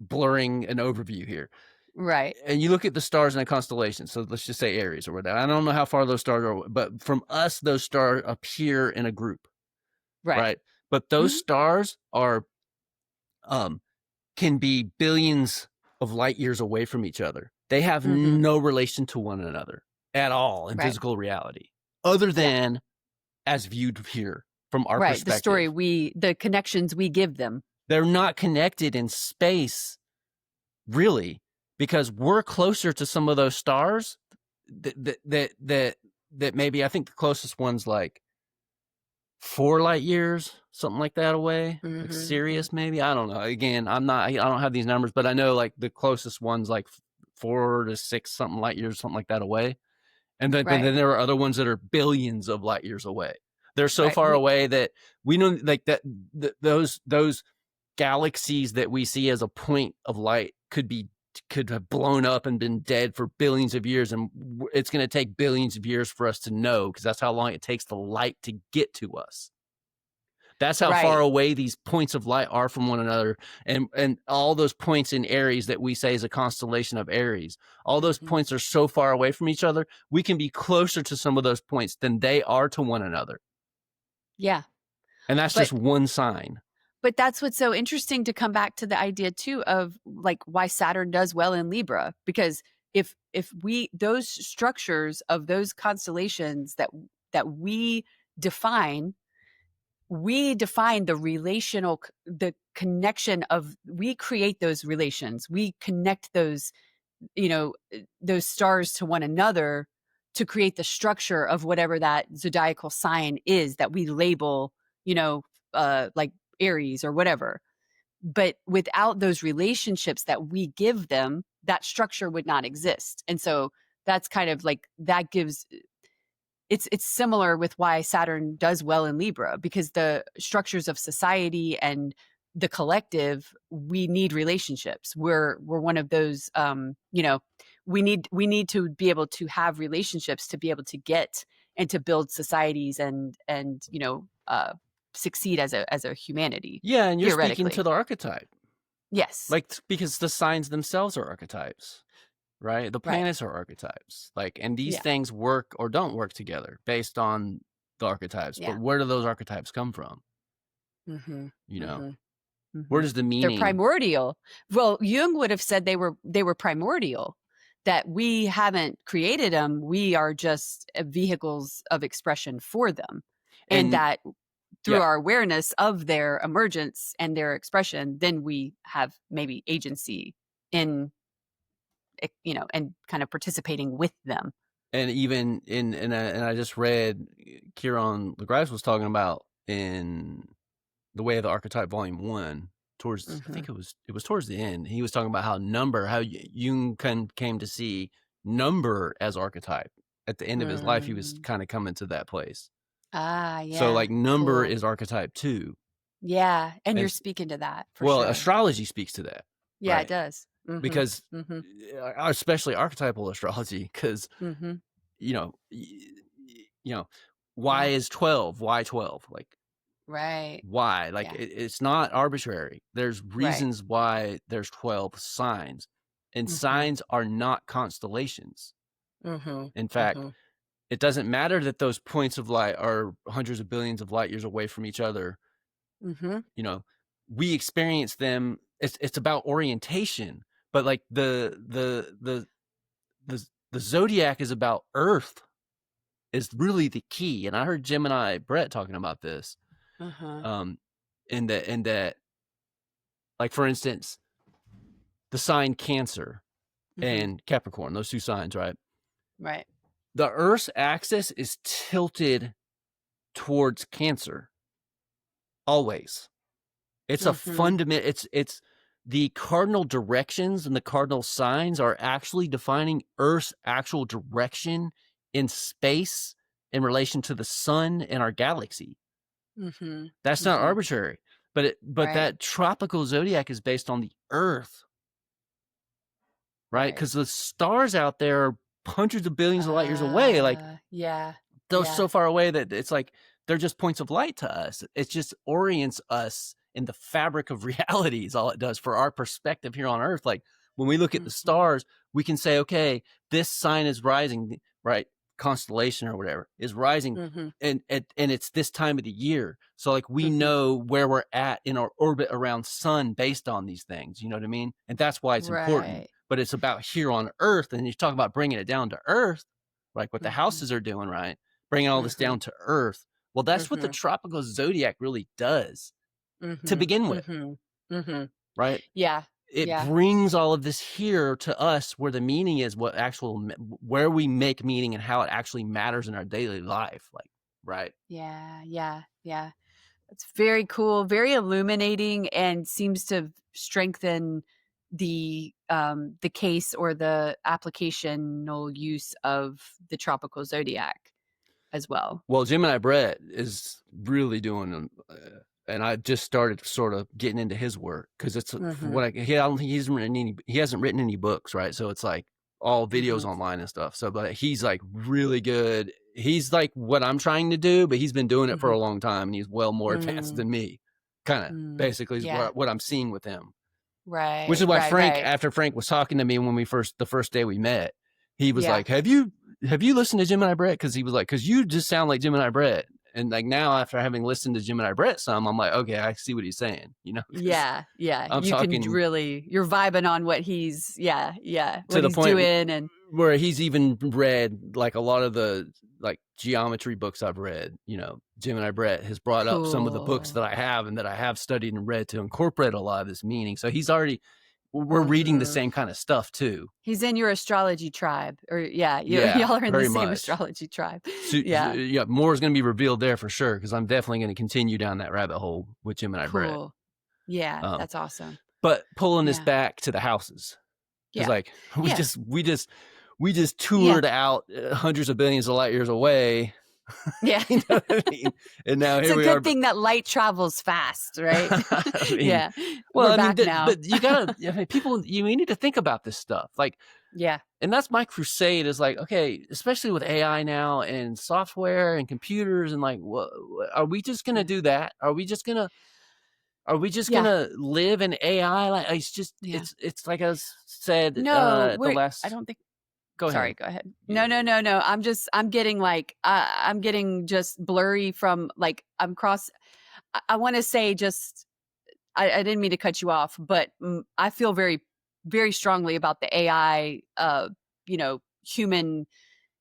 blurring an overview here. Right. And you look at the stars in a constellation. So let's just say Aries or whatever. I don't know how far those stars are, but from us, those stars appear in a group, Right. right? But those Mhm. stars are um can be billions of light years away from each other. They have Mhm. no relation to one another at all in Right. physical reality, other Yeah. than as viewed here from our Right. perspective. The connections we give them. They're not connected in space, really, because we're closer to some of those stars that maybe I think the closest one's like 4 light years, something like that away, like Mhm. Sirius, maybe. I don't know. Again, I don't have these numbers, but I know like the closest one's like 4 to 6 something light years, something like that away. And then, but Right. then there are other ones that are billions of light years away. They're so Right. far away that we know, like that, those galaxies that we see as a point of light could have blown up and been dead for billions of years, and it's going to take billions of years for us to know because that's how long it takes the light to get to us. That's how far Right. away these points of light are from one another, and all those points in Aries that we say is a constellation of Aries, all those Mhm. points are so far away from each other. We can be closer to some of those points than they are to one another, Yeah. and that's just But one sign. but that's what's so interesting to come back to the idea too of like why Saturn does well in Libra, because if we those structures of those constellations that define we define the relational the connection of we create those relations, we connect those, those stars to one another to create the structure of whatever that zodiacal sign is that we label, you know like Aries or whatever. But without those relationships that we give them, that structure would not exist. And so that's kind of like that gives it's similar with why Saturn does well in Libra, because the structures of society and the collective, we need relationships. We're one of those, we need to be able to have relationships to be able to get and to build societies and succeed as a humanity, Yeah, and you're speaking to theoretically. the archetype, Yes. like because the signs themselves are archetypes, right? The Right. planets are archetypes, like, and these Yeah. things work or don't work together based on the archetypes. But Yeah. where do those archetypes come from? Mm-hmm. You know, Mm-hmm. where Mm-hmm. does the They're meaning? primordial. Well, Jung would have said they were primordial, that we haven't created them. We are just vehicles of expression for them. And And that through yeah, our awareness of their emergence and their expression, then we have maybe agency in, and kind of participating with them. and even and I just read Chiron LaGrasse was talking about in the Way of the Archetype Volume 1 towards, I Mm-hmm. think it was towards the end. He was talking about how Jung came to see number as archetype. At the end of his life, he was Mm. kind of coming to that place. Ah, So yeah. like number Cool. is archetype too. Yeah. And you're And speaking to that for well, sure. astrology speaks to that, Yeah, it right? does. Mm-hmm. Because Mm-hmm. especially archetypal astrology, because Mm-hmm. you know, you know, why Yeah. is 12? Why 12? Like Right. why? Like Yeah. it's not arbitrary. There's Right. reasons why there's 12 signs. And Mhm. signs are not constellations. Mhm. In fact, Mhm. it doesn't matter that those points of light are hundreds of billions of light years away from each other. Mhm. You know, we experience them. It's about orientation, but like the zodiac is about Earth is really the key. And I heard Gemini Brett talking about this. Uh-huh. Um, in that, like for instance, the sign Cancer Mhm. and Capricorn, those two signs, right? Right. the Earth's axis is tilted towards Cancer always. It's a Mm-hmm. fundamental. It's the cardinal directions and the cardinal signs are actually defining Earth's actual direction in space in relation to the sun and our galaxy. Mm-hmm. That's not Mm-hmm. arbitrary, but Right. that tropical zodiac is based on the Earth, right? Right. Because the stars out there are hundreds of billions of light years away. Like Yeah. they're Yeah. so far away that it's like they're just points of light to us. It just orients us in the fabric of reality is all it does for our perspective here on Earth. Like when we look at the Mm-hmm. stars, we can say, okay, this sign is rising, right? Constellation or whatever is rising, Mm-hmm. and it's this time of the year. So like we Mm-hmm. know where we're at in our orbit around sun based on these things. You know what I mean? And that's why it's important. Right. But it's about here on Earth, and you talk about bringing it down to Earth, like what the Mm-hmm. houses are doing, right? Bringing all this Mm-hmm. down to Earth. Well, that's what the Mm-hmm. tropical zodiac really does to Mm-hmm. begin with, Mm-hmm. Mm-hmm. right? Yeah. It Yeah. brings all of this here to us where the meaning is where we make meaning and how it actually matters in our daily life. Like, right. Yeah. Yeah. Yeah. It's very cool, very illuminating, and seems to strengthen the case or the applicational use of the tropical zodiac as well. Well, Gemini Brett is really doing, and I just started sort of getting into his work because it's Mm-hmm. what I don't think he hasn't written any books, right? So it's like all videos Mm-hmm. online and stuff. So, but he's like really good. He's like what I'm trying to do, but he's been doing it for Mm-hmm. a long time, and he's well more advanced Mm, than me. Kind of mm. basically is Yeah. what I'm seeing with him. Which is Right. why Right. Frank, Right. after Frank was talking to me when the first day we met, he was Yeah. like, have you listened to Gemini Brett? Because he was like, because you just sound like Gemini Brett. And like now, after having listened to Gemini Brett some, I'm like, okay, I see what he's saying, because Yeah. Yeah. I'm You can talking really, you're vibing on what he's, yeah. Yeah. to What the he's point doing. And where he's even read like a lot of the like geometry books I've read. Gemini Brett has brought up some of the books cool. that I have and that I have studied and read to incorporate a lot of this meaning. So we're reading the Mm-hmm. same kind of stuff too. He's in your astrology tribe, or yeah, Yeah, y'all are in the very same much. astrology tribe. So, Yeah, yeah, more is going to be revealed there for sure because I'm definitely going to continue down that rabbit hole with Gemini Brett. cool. Yeah, Um, that's awesome. but pulling this Yeah, back to the houses because yeah, like we yeah, just we just we just yeah, toured out hundreds of billions of light years away. yeah. You know what I mean? And now It's here a we are. good thing that light travels fast, right? I mean, Yeah, well, we're I mean, back now. but you gotta, I mean, people, you need to think about this stuff. Like, Yeah, and that's my crusade is like, okay, especially with AI now and software and computers and like, what are we just gonna yeah, do that? Are we just yeah, gonna live in AI? Like, yeah. it's like I said, No, the we're. I last, don't think. go Sorry, ahead. go ahead. Yeah. No, no, no, no. I'm getting like, I'm getting just blurry from like, I'm cross. I want to say just I didn't mean to cut you off, but I feel very, very strongly about the AI, human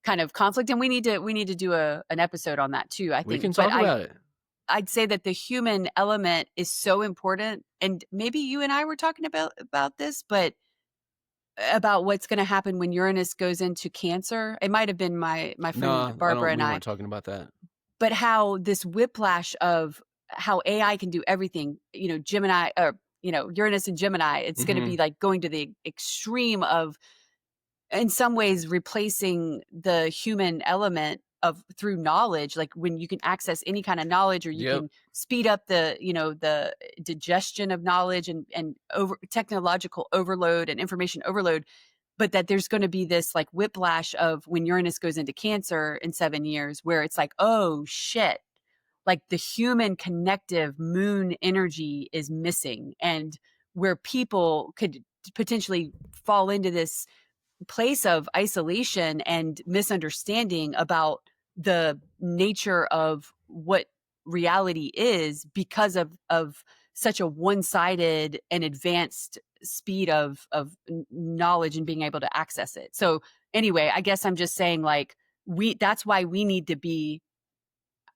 kind of conflict, and we need to do an episode on that too. I We can think, but talk about it. I'd say that the human element is so important, and maybe you and I were talking about this, but about what's going to happen when Uranus goes into Cancer. It might have been my friend No, I Barbara don't. and We I, weren't talking about that. but how this whiplash of how AI can do everything, Gemini or Uranus and Gemini, it's going to Hmm. be like going to the extreme of in some ways replacing the human element of through knowledge, like when you can access any kind of knowledge or you Yep. can speed up the digestion of knowledge and over technological overload and information overload, but that there's going to be this like whiplash of when Uranus goes into Cancer in 7 years where it's like, oh shit, like the human connective moon energy is missing, and where people could potentially fall into this place of isolation and misunderstanding about the nature of what reality is because of such a one-sided and advanced speed of knowledge and being able to access it. So anyway, I guess I'm just saying like that's why we need to be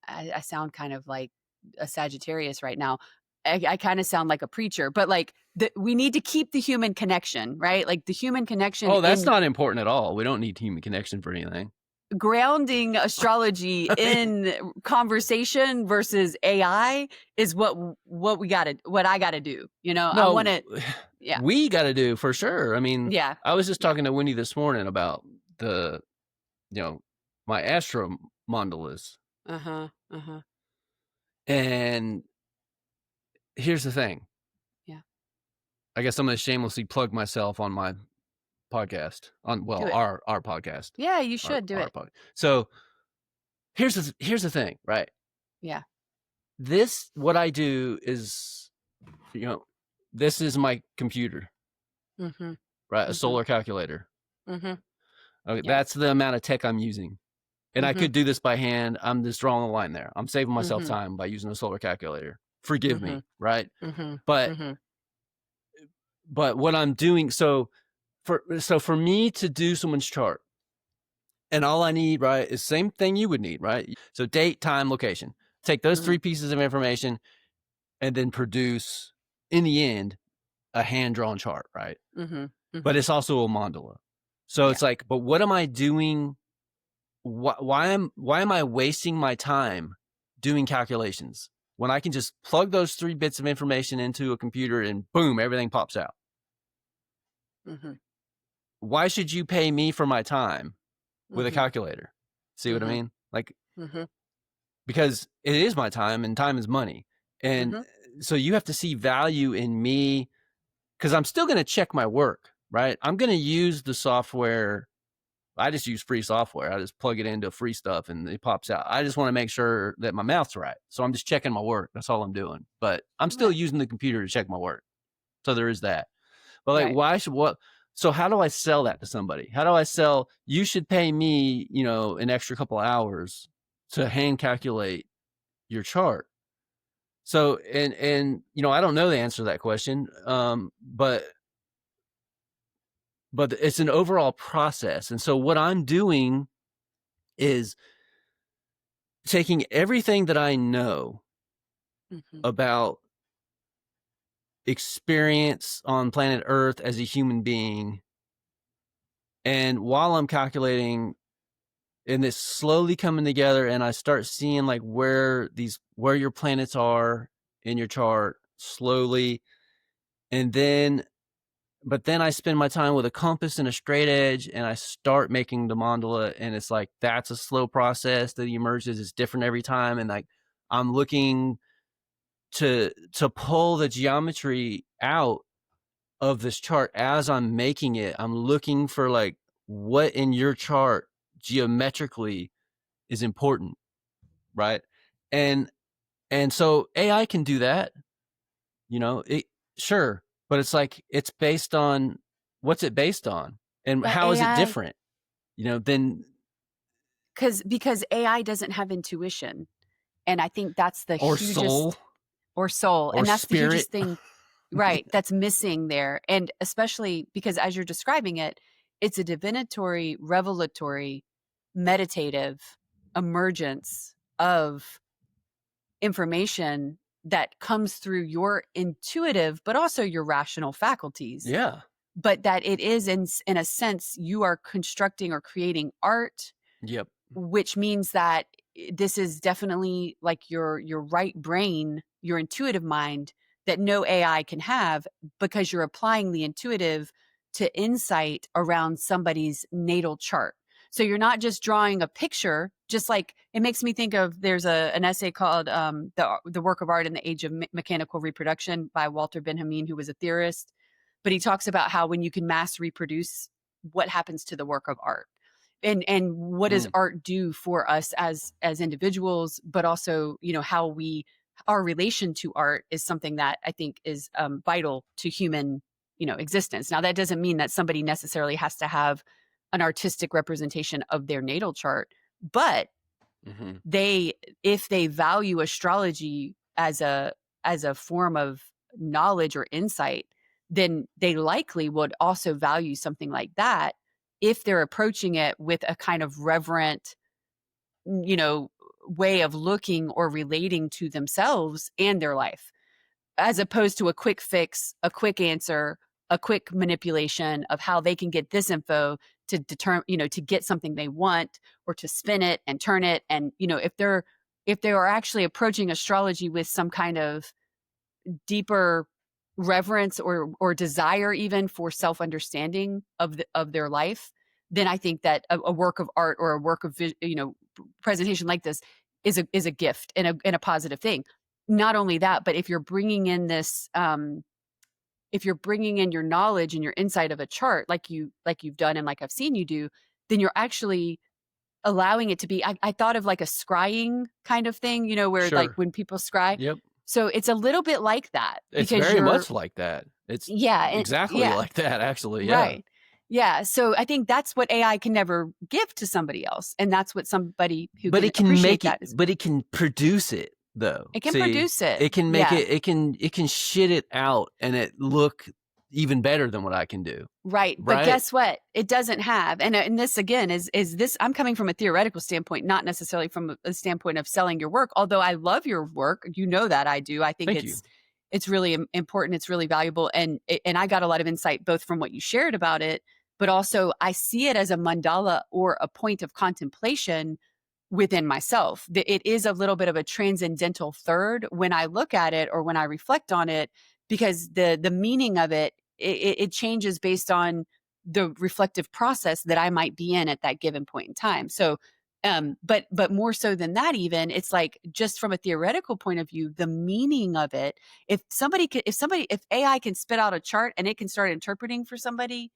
I sound kind of like a Sagittarius right now. I kind of sound like a preacher, but like we need to keep the human connection, right? Like the human connection Oh, that's in not important at all. We don't need human connection for anything. grounding astrology in conversation versus AI is what I gotta do. You know, I want to, yeah, we got to do for sure. I mean, yeah, I was just talking to Wendy this morning about the, my astro mandalas. And here's the thing. Yeah. I guess I'm going to shamelessly plug myself on my podcast our podcast. Yeah, you should do it. So here's the thing, right? Yeah. What I do is, this is my computer, right? A solar calculator. Okay, Yeah. that's the amount of tech I'm using. And I could do this by hand. I'm just drawing a line there. I'm saving myself time by using a solar calculator. Forgive me, right? But what I'm doing, so for me to do someone's chart, and all I need, right, is same thing you would need, right? So date, time, location. Take those three pieces of information and then produce, in the end, a hand-drawn chart, right? But it's also a mandala. So it's like, but what am I doing? Why am I wasting my time doing calculations when I can just plug those 3 bits of information into a computer and boom, everything pops out? Why should you pay me for my time with a calculator? See what I mean? Like, because it is my time, and time is money. And so you have to see value in me, because I'm still going to check my work, right? I'm going to use the software. I just use free software. I just plug it into free stuff and it pops out. I just want to make sure that my math's right. So I'm just checking my work. That's all I'm doing. But I'm still using the computer to check my work. So there is that. But like, so how do I sell that to somebody? How do I sell, you should pay me, an extra couple of hours to hand calculate your chart? So, and I don't know the answer to that question. But it's an overall process. And so what I'm doing is taking everything that I know about experience on planet Earth as a human being, and while I'm calculating, and it's slowly coming together, and I start seeing like where your planets are in your chart slowly, but then I spend my time with a compass and a straight edge, and I start making the mandala, and it's like, that's a slow process that emerges. It's different every time. And like, I'm looking to pull the geometry out of this chart as I'm making it. I'm looking for like, what in your chart geometrically is important, right? And so AI can do that, sure, but it's like, it's based on, what's it based on, and but how is it different, than, because AI doesn't have intuition, and I think that's the hugest soul, and that's spirit. the hugest thing, right? That's missing there, and especially because as you're describing it, it's a divinatory, revelatory, meditative emergence of information that comes through your intuitive, but also your rational faculties. Yeah. But that it is in a sense, you are constructing or creating art. Yep. Which means that this is definitely like your right brain, your intuitive mind that no AI can have, because you're applying the intuitive to insight around somebody's natal chart. So you're not just drawing a picture, just like it makes me think of, there's an essay called The Work of Art in the Age of Mechanical Reproduction by Walter Benjamin, who was a theorist. But he talks about how when you can mass reproduce, what happens to the work of art. And what does art do for us as individuals, but also, how our relation to art is something that I think is vital to human, existence. Now, that doesn't mean that somebody necessarily has to have an artistic representation of their natal chart, but if they value astrology as a form of knowledge or insight, then they likely would also value something like that if they're approaching it with a kind of reverent, way of looking or relating to themselves and their life, as opposed to a quick fix, a quick answer, a quick manipulation of how they can get this info to determine, to get something they want, or to spin it and turn it. And, if they are actually approaching astrology with some kind of deeper reverence or desire even for self-understanding of their life, then I think that a work of art or a work of presentation like this is a gift and a positive thing. Not only that, but if you're bringing in this, if you're bringing in your knowledge and your insight of a chart, like you've done and like I've seen you do, then you're actually allowing it to be. I thought of like a scrying kind of thing, where like Sure. when people scry. Yep. So it's a little bit like that, It's because very you're, much like that. It's yeah, and exactly yeah, like that, actually. Yeah. right. Yeah. So I think that's what AI can never give to somebody else. And that's what somebody who But can it can appreciate make it, that is, but it can produce it though. it can See, produce it. it can make Yeah. it, it can shit it out and it look even better than what I can do. Right. But Right? guess what? It doesn't have. And this again is this, I'm coming from a theoretical standpoint, not necessarily from a standpoint of selling your work. Although I love your work, that I do. I think Thank you. it's really important. It's really valuable. And I got a lot of insight both from what you shared about it, but also I see it as a mandala or a point of contemplation within myself. It is a little bit of a transcendental third when I look at it or when I reflect on it, because the meaning of it changes based on the reflective process that I might be in at that given point in time. So, but more so than that, even, it's like, just from a theoretical point of view, the meaning of it. If AI can spit out a chart and it can start interpreting for somebody,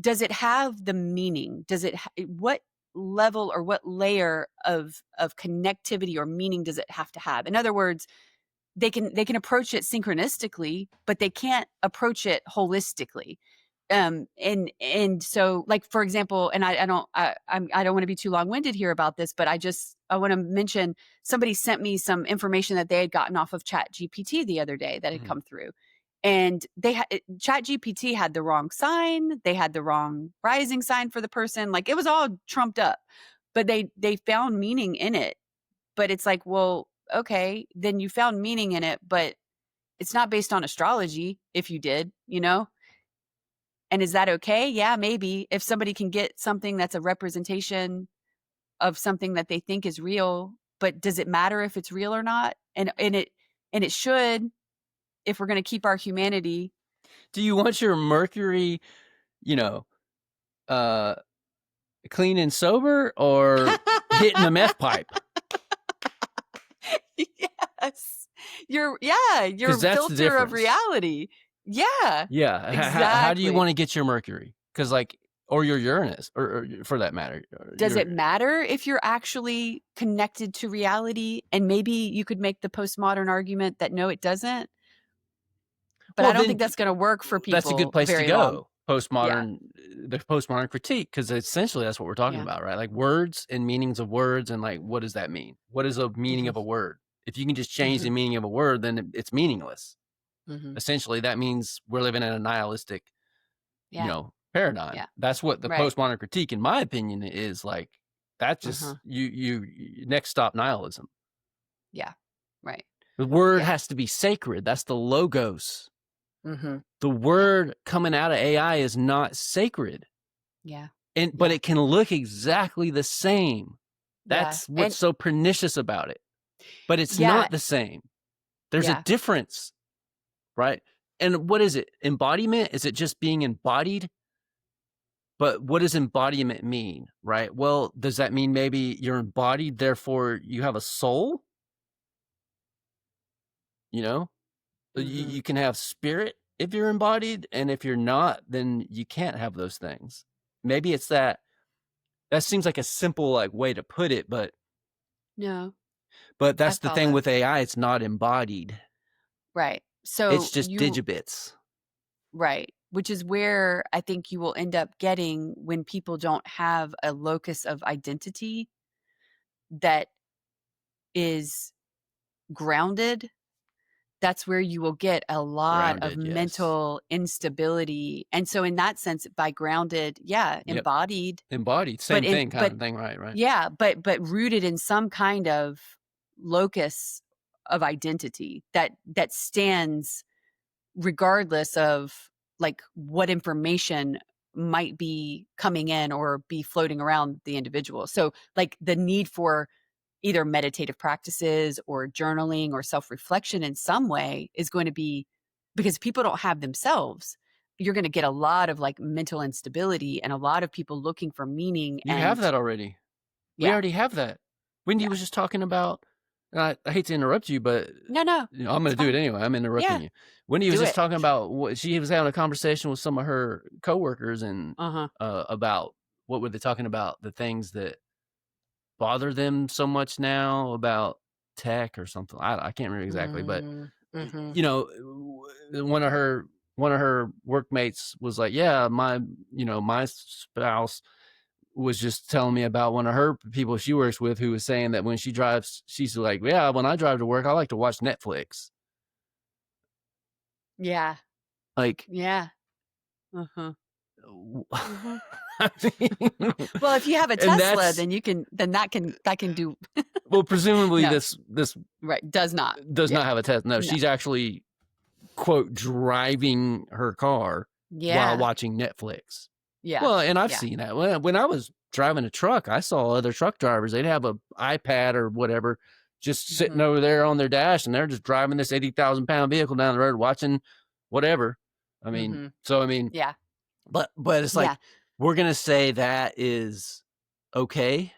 does it have the meaning? What level or what layer of connectivity or meaning does it have to have? In other words, they can approach it synchronistically, but they can't approach it holistically. And so, like, for example, and I don't want to be too long-winded here about this, but I want to mention, somebody sent me some information that they had gotten off of Chat GPT the other day that had come through. And Chat GPT had the wrong sign, they had the wrong rising sign for the person, like it was all trumped up, but they found meaning in it. But it's like, well, okay, then you found meaning in it, but it's not based on astrology if you did, And is that okay? Yeah, maybe. If somebody can get something that's a representation of something that they think is real, but does it matter if it's real or not? And it should, if we're going to keep our humanity. Do you want your Mercury, you know, uh, clean and sober, or hitting the meth pipe? Yes. Your 'Cause that's the filter of difference. reality. Yeah. Yeah. How do you Exactly. want to get your Mercury? Because or your Uranus, or for that matter. Does it matter if you're actually connected to reality? And maybe you could make the postmodern argument that no, it doesn't. But Well, I don't think then that's going to work for that's a good people place to very long. go. Yeah. The postmodern critique, because essentially that's what we're talking Yeah. about, right? Like words and meanings of words, and like, what does that mean? What is a meaning of a word? If you can just change the meaning of a word, then it's meaningless. Mm-hmm. Essentially, that means we're living in a nihilistic, Yeah. paradigm. Yeah. That's what the Right. postmodern critique, in my opinion, is like. That's just you next stop nihilism. Yeah. Right. The word Yeah. has to be sacred. That's the logos. Mm-hmm. The word coming out of AI is not sacred. Yeah. But it can look exactly the same. That's Yeah. what's so pernicious about it. But it's Yeah. not the same. There's a Yeah. difference, right? And what is it? Embodiment? Is it just being embodied? But what does embodiment mean, right? Well, does that mean maybe you're embodied, therefore you have a soul? You can have spirit if you're embodied, and if you're not, then you can't have those things. Maybe it's that seems like a simple way to put it, but No, I that's the thing follow. with AI, it's not embodied. Right. So It's just digibits. Right. Which is where I think you will end up getting when people don't have a locus of identity that is grounded. That's where you will get a lot of Grounded, yes. mental instability. And so in that sense, by grounded, Yep. embodied. Embodied, same thing, kind of thing, right? Yeah, but rooted in some kind of locus of identity that stands regardless of like what information might be coming in or be floating around the individual. So like the need for either meditative practices or journaling or self-reflection in some way is going to be, because people don't have themselves, you're going to get a lot of like mental instability and a lot of people looking for meaning. You have And that already. We yeah, already have that. Wendy yeah. was just talking about, and I hate to interrupt you, but No, I'm it's going to do it fine. anyway. I'm Yeah, interrupting you. Wendy was do just it. talking about what she was having a conversation with some of her coworkers and Uh-huh. about what were they talking about, the things that bother them so much now about tech or something. I can't remember exactly, but Mm-hmm. one of her workmates was like, yeah, my spouse was just telling me about one of her people she works with who was saying that when she drives, she's like, yeah, when I drive to work, I like to watch Netflix. Yeah. Like, Yeah. Uh-huh. Mm-hmm. I mean, Well, if you have a and Tesla, that's, then that can do well, presumably no, this right. Does not. does Yeah. not have a test. No, No. she's actually, quote, driving her car while Yeah. watching Netflix. Yeah. Well, and I've Yeah. seen that. When I was driving a truck, I saw other truck drivers. They'd have a iPad or whatever just sitting Mm-hmm. over there on their dash, and they're just driving this 80,000-pound vehicle down the road watching whatever. I mean, Mm-hmm. so I mean, Yeah. but it's Yeah. like we're gonna say that is okay.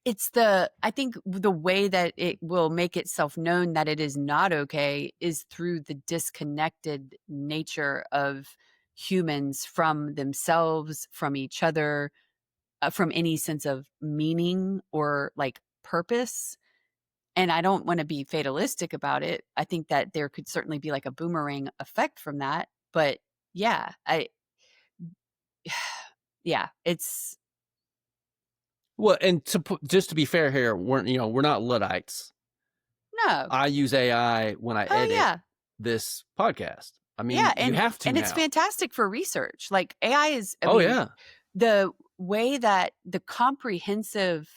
I think the way that it will make itself known that it is not okay is through the disconnected nature of humans from themselves, from each other, from any sense of meaning or like purpose. And I don't want to be fatalistic about it. I think that there could certainly be like a boomerang effect from that. But yeah, yeah, it's Well, and just to be fair here, we're not Luddites. no. I use AI when I Oh edit yeah. this podcast. I Yeah, mean, you have to and it's now. fantastic for research. Like AI is, I Oh mean, yeah. the way that the comprehensive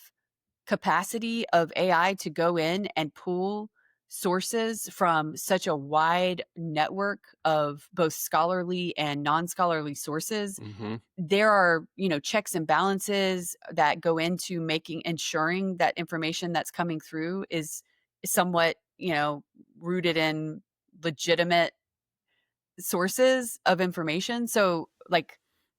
capacity of AI to go in and pull sources from such a wide network of both scholarly and non-scholarly sources, Mm-hmm. there are, checks and balances that go into ensuring that information that's coming through is somewhat, rooted in legitimate sources of information. So like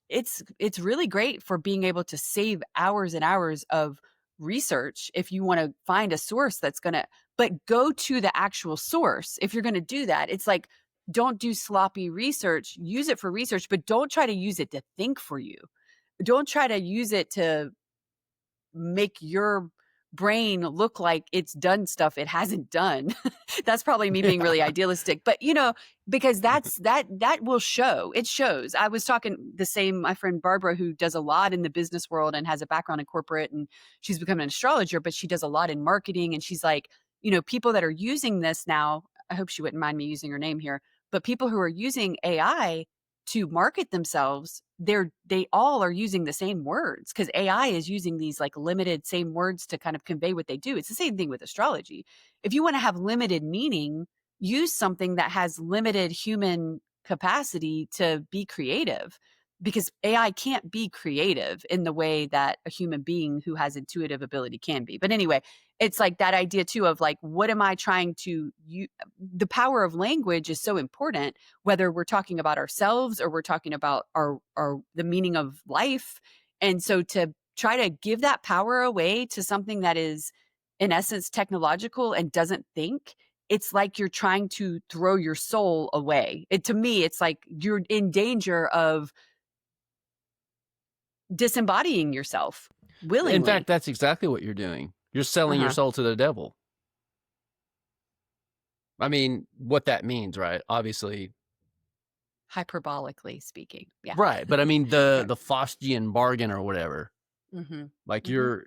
it's really great for being able to save hours and hours of research if you want to find a source that's going to, but go to the actual source. If you're going to do that, it's like don't do sloppy research. Use it for research, but don't try to use it to think for you. Don't try to use it to make your brain look like it's done stuff it hasn't done. That's probably me being really Yeah. idealistic, but because that will show. It shows. I was talking my friend Barbara, who does a lot in the business world and has a background in corporate, and she's become an astrologer, but she does a lot in marketing. And she's like, people that are using this now, I hope she wouldn't mind me using her name here, but people who are using AI to market themselves, they all are using the same words because AI is using these like limited same words to kind of convey what they do. It's the same thing with astrology. If you want to have limited meaning, use something that has limited human capacity to be creative, because AI can't be creative in the way that a human being who has intuitive ability can be. But anyway, it's like that idea too of like, what am I trying to use? The power of language is so important, whether we're talking about ourselves or we're talking about our the meaning of life. And so to try to give that power away to something that is in essence technological and doesn't think, it's like you're trying to throw your soul away. To me, it's like you're in danger of disembodying yourself In fact, willingly. that's exactly what you're doing. You're selling your Uh-huh. soul to the devil. I mean, what that means, right? Obviously, Hyperbolically speaking. Yeah. right. But I mean, Yeah. the Faustian bargain or whatever. Mm-hmm. Like Mm-hmm.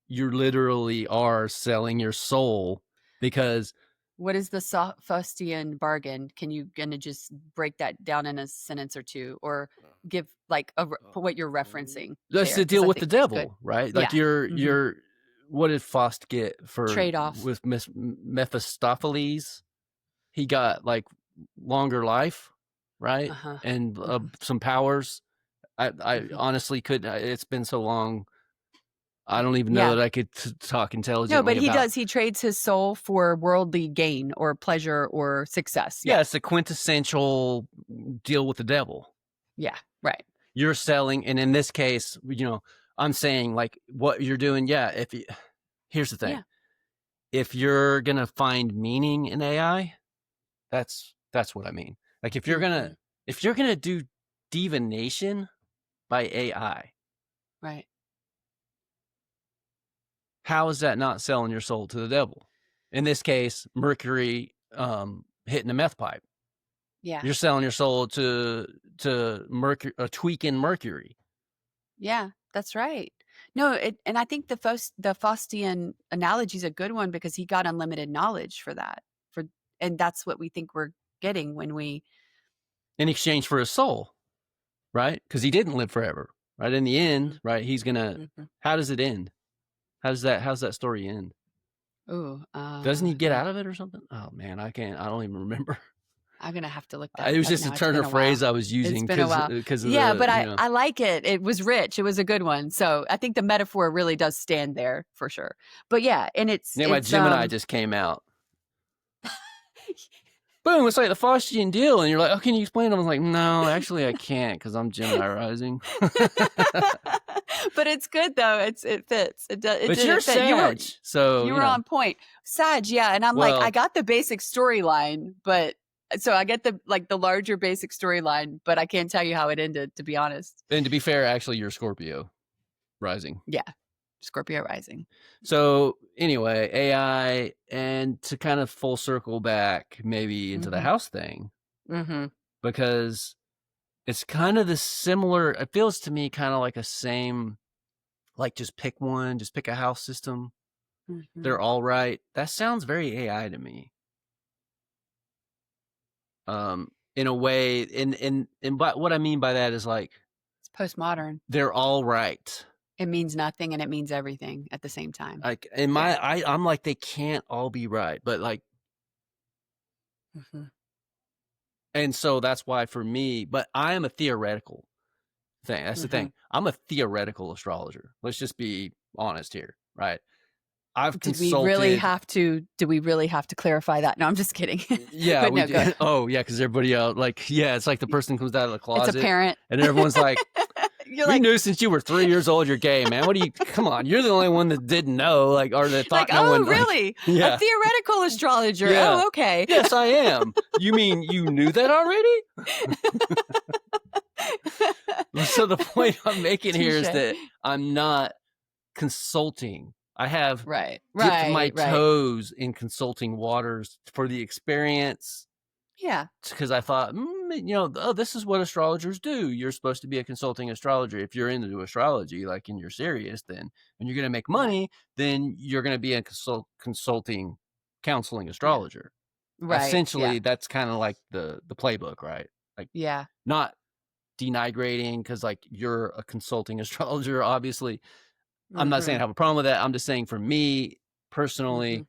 you literally are selling your soul because What is the Faustian bargain? Can you gonna just break that down in a sentence or two, or give like what you're referencing that's there? to Because deal I with the think it's good. devil, right? Like Yeah. Mm-hmm. you're what did Faust get for Trade off. with Mephistopheles? He got like longer life, right? Uh-huh. And Mhm. some powers. I Mhm. honestly could. It's been so long. I don't even know Yeah. that I could talk No, but intelligently he about. does. He trades his soul for worldly gain or pleasure or success. Yeah, Yeah. it's the quintessential deal with the devil. Yeah. Right. You're selling, and in this case, I'm saying like what you're doing. Yeah, here's the thing: Yeah. if you're gonna find meaning in AI, that's what I mean. Like Mhm. if you're gonna do divination by AI, Right. how is that not selling your soul to the devil? In this case, Mercury hitting a meth pipe. Yeah. You're selling your soul to Mercury, a tweak in Mercury. Yeah, that's right. No, and I think the Faustian analogy is a good one because he got unlimited knowledge for that. For and that's what we think we're getting when we In exchange for his soul, right? Because he didn't live forever, right? In the end, Mhm. right? He's gonna. Mhm. How does it end? How's that story end? Ooh, Doesn't he get out of it or something? Oh man, I can't. I don't even remember. I'm gonna have to look that It was up just a now. It's turn been of a while. phrase I was It's using been a because while. of Yeah, the but I like it. It was rich. It was a good one. So I think the metaphor really does stand there for sure. But yeah, and yeah, my Gemini just came out. Boom, it's like the Faustian deal, and you're like, oh, can you explain it? I was like, no, actually I can't because I'm Gemini rising. but it's good though. It fits. It But you're didn't fit. Sag, so You were on point. Sag, yeah. And I'm like, I well, got the basic storyline, but so I get the larger basic storyline, but I can't tell you how it ended, to be honest. and to be fair, actually you're Scorpio rising. Yeah. Scorpio rising. So anyway, AI, and to kind of full circle back maybe into the Mm-hmm. house thing, Mm-hmm. because it's kind of the similar, it feels to me kind of like a same, like just pick one, just pick a house system. Mm-hmm. They're all right. That sounds very AI to me. In a way, and but what I mean by that is like It's postmodern. they're all right. It means nothing and it means everything at the same time. Like in Yeah. I'm like they can't all be right, but like, Mm-hmm. and so that's why for me, but I am a theoretical thing. That's the Mm-hmm. thing. I'm a theoretical astrologer. Let's just be honest here, right? I've Did we really consulted. have to? Do we really have to clarify that? No, I'm just kidding. Yeah, but we no, go. did. Oh, yeah, because everybody else, like, yeah, it's like the person comes out of the It's closet apparent. and everyone's like, You're we like, knew since you were 3 years old you're gay, man. What do you, come on, you're the only one that didn't know, like, or that thought no oh, one, like, really? A yeah, theoretical astrologer. yeah. Oh, okay. Yes, I am. You mean you knew that already? So the point I'm making here is Touche. that I'm not consulting. I have Right. dipped my Right. Right. toes in consulting waters for the experience, Yeah. because I thought, oh, this is what astrologers do. You're supposed to be a consulting astrologer. If you're into astrology, like, and you're serious, then when you're going to make Right. money, then you're going to be a consulting, counseling Yeah. astrologer. Right. Yeah. Essentially, that's kind of like the playbook, right? Like, Yeah. not denigrating because like you're a consulting astrologer, obviously. I'm not saying I Mm-hmm. have a problem with that. I'm just saying for me Mm-hmm. personally,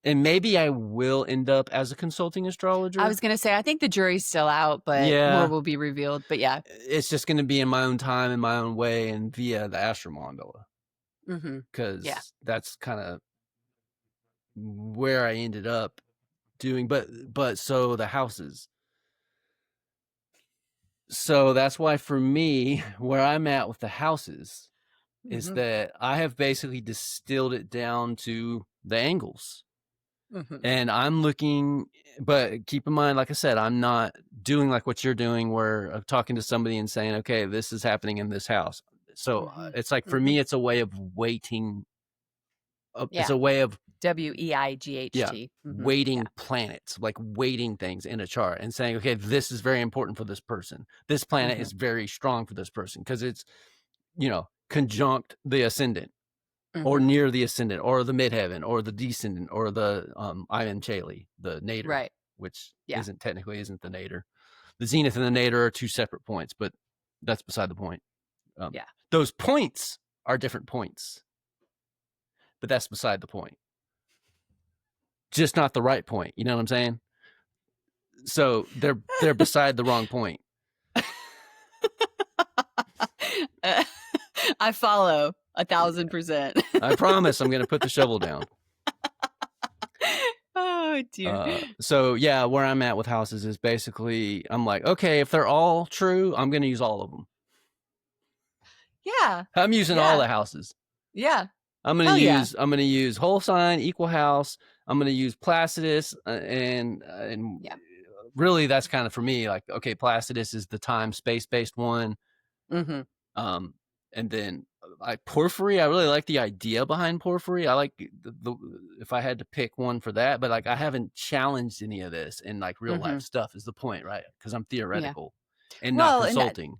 and maybe I will end up as a consulting I was astrologer. gonna say I think the jury's still out, but more Yeah, will be revealed. But yeah. it's just going to be in my own time, in my own way, and via the astromondola, Mm-hmm. Yeah. because that's kind of where I ended up doing. But so the houses. So that's why for me, where I'm at with the houses is Mm-hmm. that I have basically distilled it down to the angles. Mm-hmm. And I'm looking, but keep in mind, like I said, I'm not doing like what you're doing, where I'm talking to somebody and saying, okay, this is happening in this house. So Mm-hmm. it's like, for Mm-hmm. me, it's a way of weighting. It's Yeah. a way of, yeah, WEIGHT. Mm-hmm. Yeah. weighting planets, like weighting things in a chart and saying, okay, this is very important for this person. This planet Mm-hmm. is very strong for this person because it's, conjunct the ascendant, or Mm-hmm. near the ascendant, or the midheaven, or the descendant, or the Ian Chailey, the nadir, Right. which Yeah. isn't the nadir. The zenith and the nadir are two separate points, but that's beside the point. Yeah. Those points are different points, but that's beside the point. Just not the right point. You know what I'm saying? So they're beside the wrong point. I follow 1,000%. I promise I'm going to put the shovel down. Oh dear. So yeah, where I'm at with houses is basically I'm like, okay, if they're all true, I'm going to use all of them. Yeah. I'm using all the houses. Yeah. I'm going to use whole sign, equal house. I'm going to use Placidus, and really that's kind of for me like, okay, Placidus is the time space based one. Mm-hmm. And then like Porphyry, I really like the idea behind Porphyry. I like the if I had to pick one for that, but like I haven't challenged any of this in like real life stuff is the point, right? Because I'm theoretical and not consulting.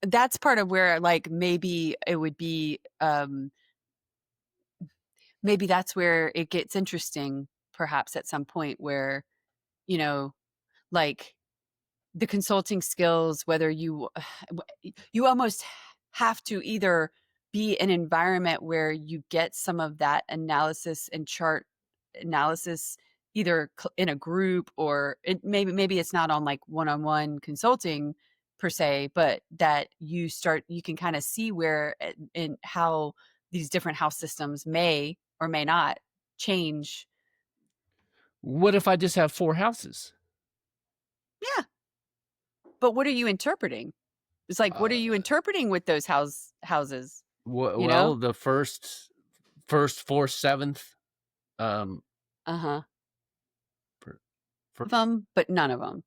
And that's part of where like maybe it would be maybe that's where it gets interesting perhaps at some point where, you know, like the consulting skills, whether you almost have to either be in an environment where you get some of that analysis and chart analysis either in a group or maybe it's not on like one-on-one consulting per se, but that you can kind of see where and how these different house systems may or may not change. What if I just have 4 houses? Yeah. But what are you interpreting? It's like, what are you interpreting with those houses? Well, the first, 4th, 7th, them, but none of them.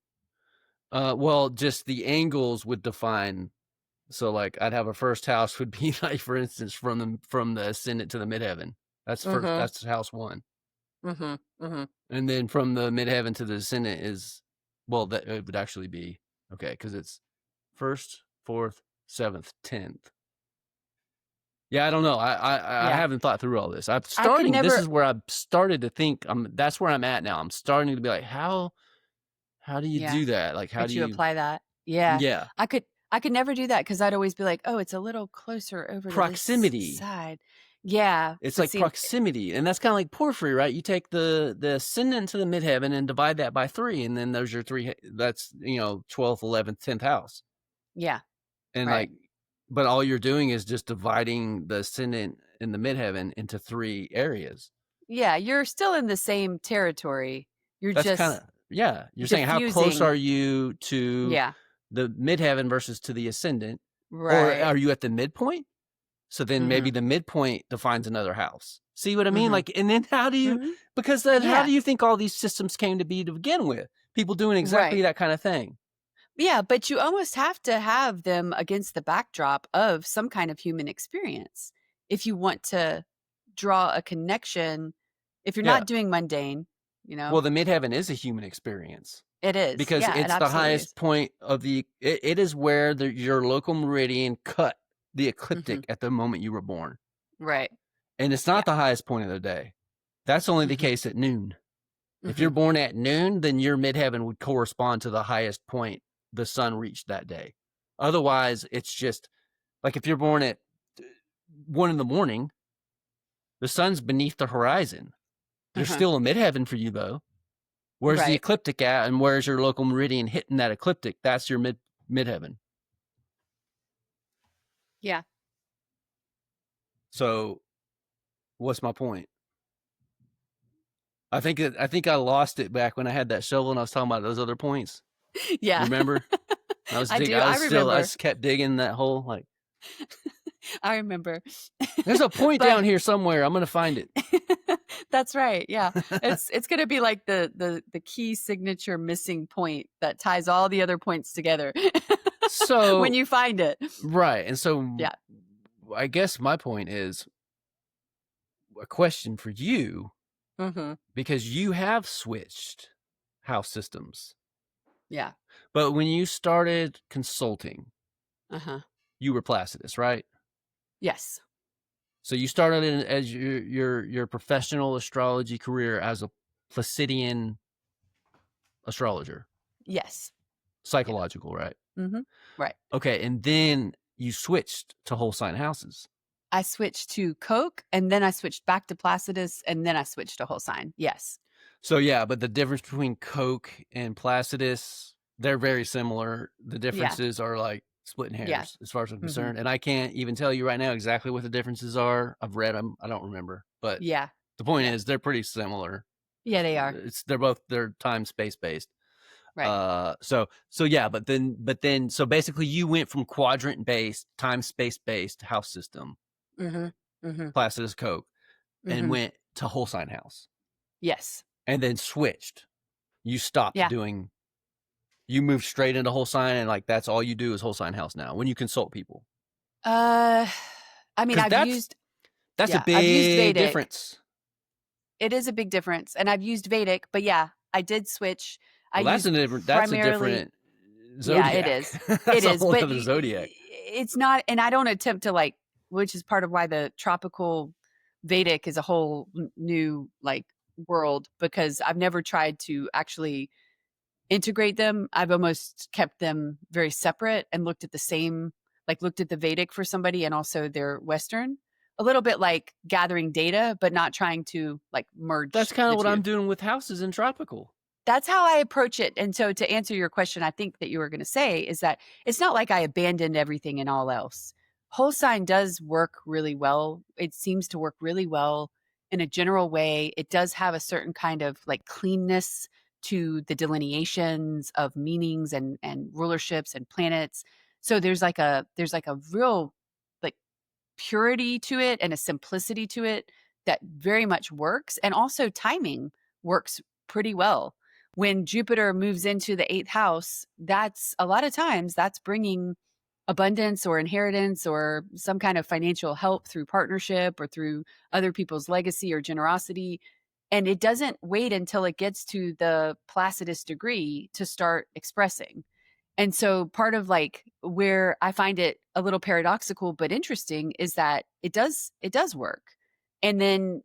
Well, just the angles would define. So like I'd have a first house would be like, for instance, from the ascendant to the midheaven. That's first. That's house 1. And then from the midheaven to the ascendant is, well, that it would actually be okay because it's 1st, 4th, 7th, 10th. Yeah, I don't know. I haven't thought through all this. I'm starting. This is where I've started to think. That's where I'm at now. I'm starting to be like, how do you do that? Like, how do you apply that? Yeah. Yeah. I could never do that because I'd always be like, oh, it's a little closer over proximity to this side. Yeah. It's like proximity. And that's kind of like Porphyry, right? You take the ascendant to the midheaven and divide that by 3. And then there's your 3. That's, 12th, 11th, 10th house. Yeah. And like, but all you're doing is just dividing the ascendant and the midheaven into 3 areas. Yeah. You're still in the same territory. You're that's just kind of, yeah. You're saying how close are you to the midheaven versus to the ascendant? Right. Or are you at the midpoint? So then maybe the midpoint defines another house. See what I mean? Like, and then how do you, because then how do you think all these systems came to be to begin with? People doing exactly that kind of thing. Yeah, but you almost have to have them against the backdrop of some kind of human experience. If you want to draw a connection, if you're not doing mundane, Well, the midheaven is a human experience. It is. Because it's the highest point of it is where your local meridian cut the ecliptic at the moment you were born. Right. And it's not the highest point of the day. That's only the case at noon. If you're born at noon, then your midheaven would correspond to the highest point the sun reached that day. Otherwise, it's just like if you're born at 1 a.m, the sun's beneath the horizon. There's still a midheaven for you, though. Where's the ecliptic at, and where's your local meridian hitting that ecliptic? That's your midheaven. Yeah. So, what's my point? I think I lost it back when I had that shovel and I was talking about those other points. Yeah. Remember? I just kept digging that hole. Like, I remember. There's a point down here somewhere. I'm going to find it. That's right. Yeah. It's going to be like the key signature missing point that ties all the other points together. So when you find it. Right. And so I guess my point is a question for you, because you have switched house systems. Yeah. But when you started consulting, you were Placidus, right? Yes. So you started as your professional astrology career as a Placidian astrologer. Yes. Psychological, right? Right. Okay, and then you switched to whole sign houses. I switched to Coke, and then I switched back to Placidus, and then I switched to whole sign. Yes. So yeah, but the difference between Coke and Placidus, they're very similar. The Yeah. differences are like splitting Yeah. hairs as far as I'm Mhm. concerned, and I can't even tell you right now exactly what the differences are. I've read them, I don't remember, but Yeah. the point Yeah. is they're pretty similar. Yeah, they are. They're time space based. Right. So yeah, but then so basically you went from quadrant based, time space based house system, Mhm. Mhm. Placidus Coke, and Mhm. went to whole sign house, Yes. and then switched. You stopped Yeah. doing. You moved straight into whole sign, and like that's all you do is whole sign house now when you consult people, Uh, I mean, because that's a I've used big Vedic. difference. It is a big difference, and I've used Vedic, but yeah, I did switch. I Well, used that's a primarily. different Yeah, it zodiac. is. It That's a is, whole but other zodiac. it's not, and I don't attempt to like, which is part of why the tropical Vedic is a whole new like world, because I've never tried to actually integrate them. I've almost kept them very separate and looked at the same, like looked at the Vedic for somebody and also their Western, a little bit like gathering data, but not trying to like That's merge kind the of what two. I'm doing with houses in tropical. That's how I approach it. And so to answer your question, I think that you were going to say is that it's not like I abandoned everything and all else. Whole sign does work really well. It seems to work really well in a general way. It does have a certain kind of like cleanness to the delineations of meanings and rulerships and planets. So there's like a real like purity to it and a simplicity to it that very much works. And also timing works pretty well. When Jupiter moves into the eighth house, that's a lot of times that's bringing abundance or inheritance or some kind of financial help through partnership or through other people's legacy or generosity. And it doesn't wait until it gets to the Placidus degree to start expressing. And so part of like where I find it a little paradoxical but interesting is that it does work. And then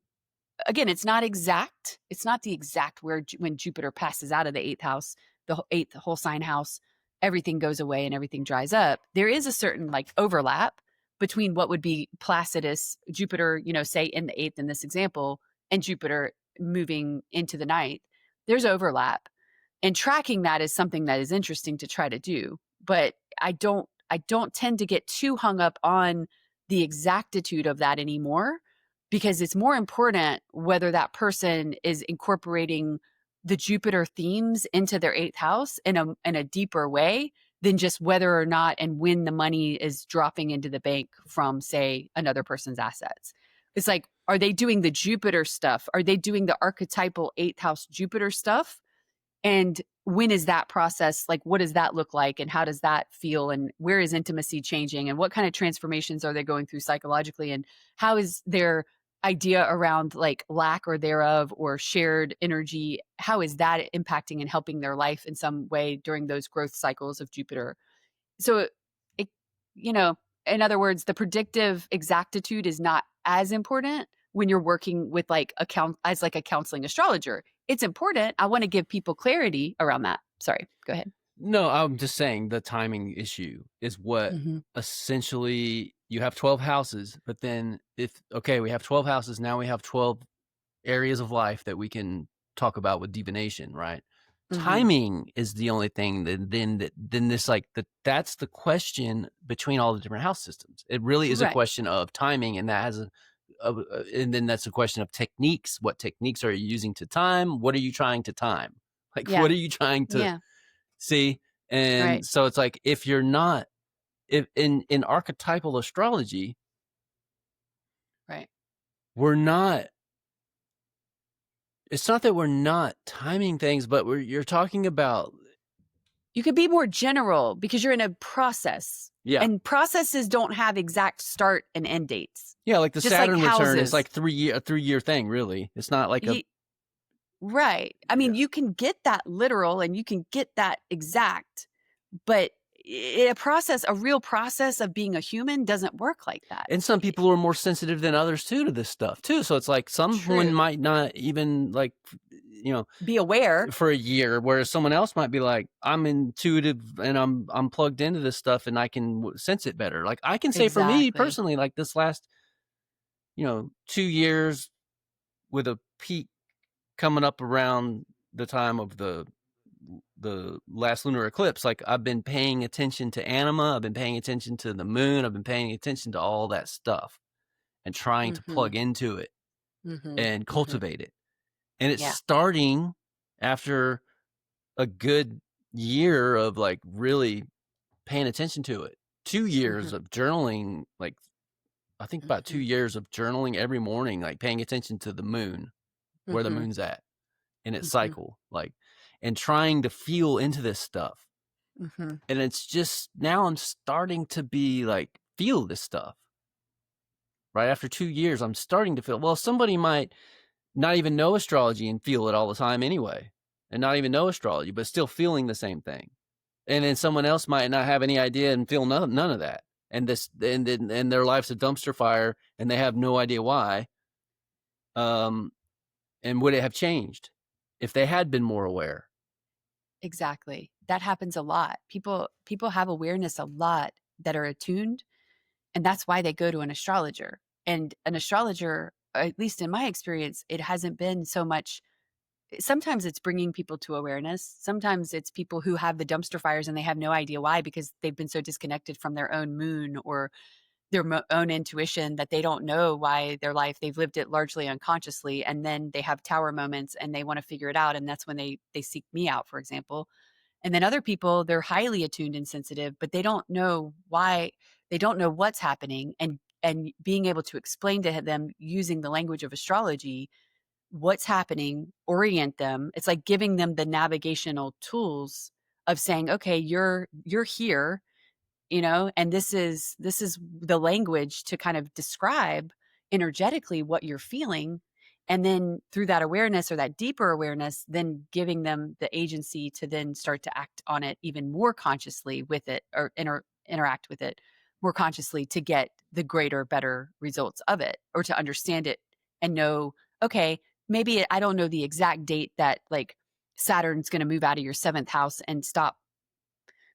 again, it's not exact. It's not the exact where when Jupiter passes out of the eighth house, the eighth whole sign house, everything goes away and everything dries up. There is a certain like overlap between what would be Placidus, Jupiter, say in the eighth in this example, and Jupiter moving into the ninth. There's overlap, and tracking that is something that is interesting to try to do. But I don't tend to get too hung up on the exactitude of that anymore, because it's more important whether that person is incorporating the Jupiter themes into their eighth house in a deeper way than just whether or not and when the money is dropping into the bank from, say, another person's assets. It's like, are they doing the Jupiter stuff? Are they doing the archetypal eighth house Jupiter stuff? And when is that process, like what does that look like and how does that feel, and where is intimacy changing and what kind of transformations are they going through psychologically, and how is their idea around like lack or thereof or shared energy, how is that impacting and helping their life in some way during those growth cycles of Jupiter? So it, you know, in other words, the predictive exactitude is not as important when you're working with like as like a counseling astrologer. It's important. I want to give people clarity around that. Sorry, go ahead. No, I'm just saying the timing issue is what Mm-hmm. essentially you have 12 houses, but then we have 12 houses, now we have 12 areas of life that we can talk about with divination, right? Mm-hmm. Timing is the only thing then this like that's the question between all the different house systems. It really is a Right. question of timing, and that has and then that's a question of techniques. What techniques are you using to time? What are you trying to time? Like, Yeah. what are you trying to Yeah. see? And Right. so it's like if you're not if in archetypal astrology, Right. we're not it's not that we're not timing things, but you're talking about You could be more general because you're in a process, yeah. and processes don't have exact start and end dates, Yeah, like the just like Saturn return is houses. like a 3-year thing, really. It's not like a Right. I yeah. mean, you can get that literal and you can get that exact, but a real process of being a human doesn't work like that. And some people are more sensitive than others too to this stuff too. So it's like someone True. might not even like Be aware. for a year, whereas someone else might be like, I'm intuitive and I'm plugged into this stuff and I can sense it better. Like I can say for me Exactly. personally, like this last 2 years with a peak coming up around the time of the last lunar eclipse, like I've been paying attention to anima, I've been paying attention to the moon, I've been paying attention to all that stuff and trying to Mm-hmm. plug into it Mm-hmm. and Mm-hmm. cultivate it. And it's Yeah. starting after a good year of like really paying attention to it. 2 Mm-hmm. years of journaling, like I think about 2 Mm-hmm. years of journaling every morning, like paying attention to the moon, where the Mm-hmm. moon's at in its Mm-hmm. cycle, like, and trying to feel into this stuff. Mm-hmm. And it's just now I'm starting to be like, feel this stuff. Right after 2 years, I'm starting to feel, well, somebody might not even know astrology and feel it all the time anyway, and not even know astrology, but still feeling the same thing. And then someone else might not have any idea and feel none of that. And their life's a dumpster fire and they have no idea why. And would it have changed if they had been more aware? Exactly. That happens a lot. People have awareness a lot that are attuned, and that's why they go to an astrologer. And an astrologer, at least in my experience, it hasn't been so much. Sometimes it's bringing people to awareness. Sometimes it's people who have the dumpster fires and they have no idea why, because they've been so disconnected from their own moon or their own intuition that they don't know why their life, they've lived it largely unconsciously, and then they have tower moments and they want to figure it out, and that's when they seek me out, for example. And then other people, they're highly attuned and sensitive, but they don't know why, they don't know what's happening, and being able to explain to them using the language of astrology what's happening, orient them. It's like giving them the navigational tools of saying, okay, you're here, and this is the language to kind of describe energetically what you're feeling. And then through that awareness, or that deeper awareness, then giving them the agency to then start to act on it even more consciously with it, or interact with it more consciously, to get the greater, better results of it, or to understand it and know, okay, maybe I don't know the exact date that, like, Saturn's going to move out of your seventh house and stop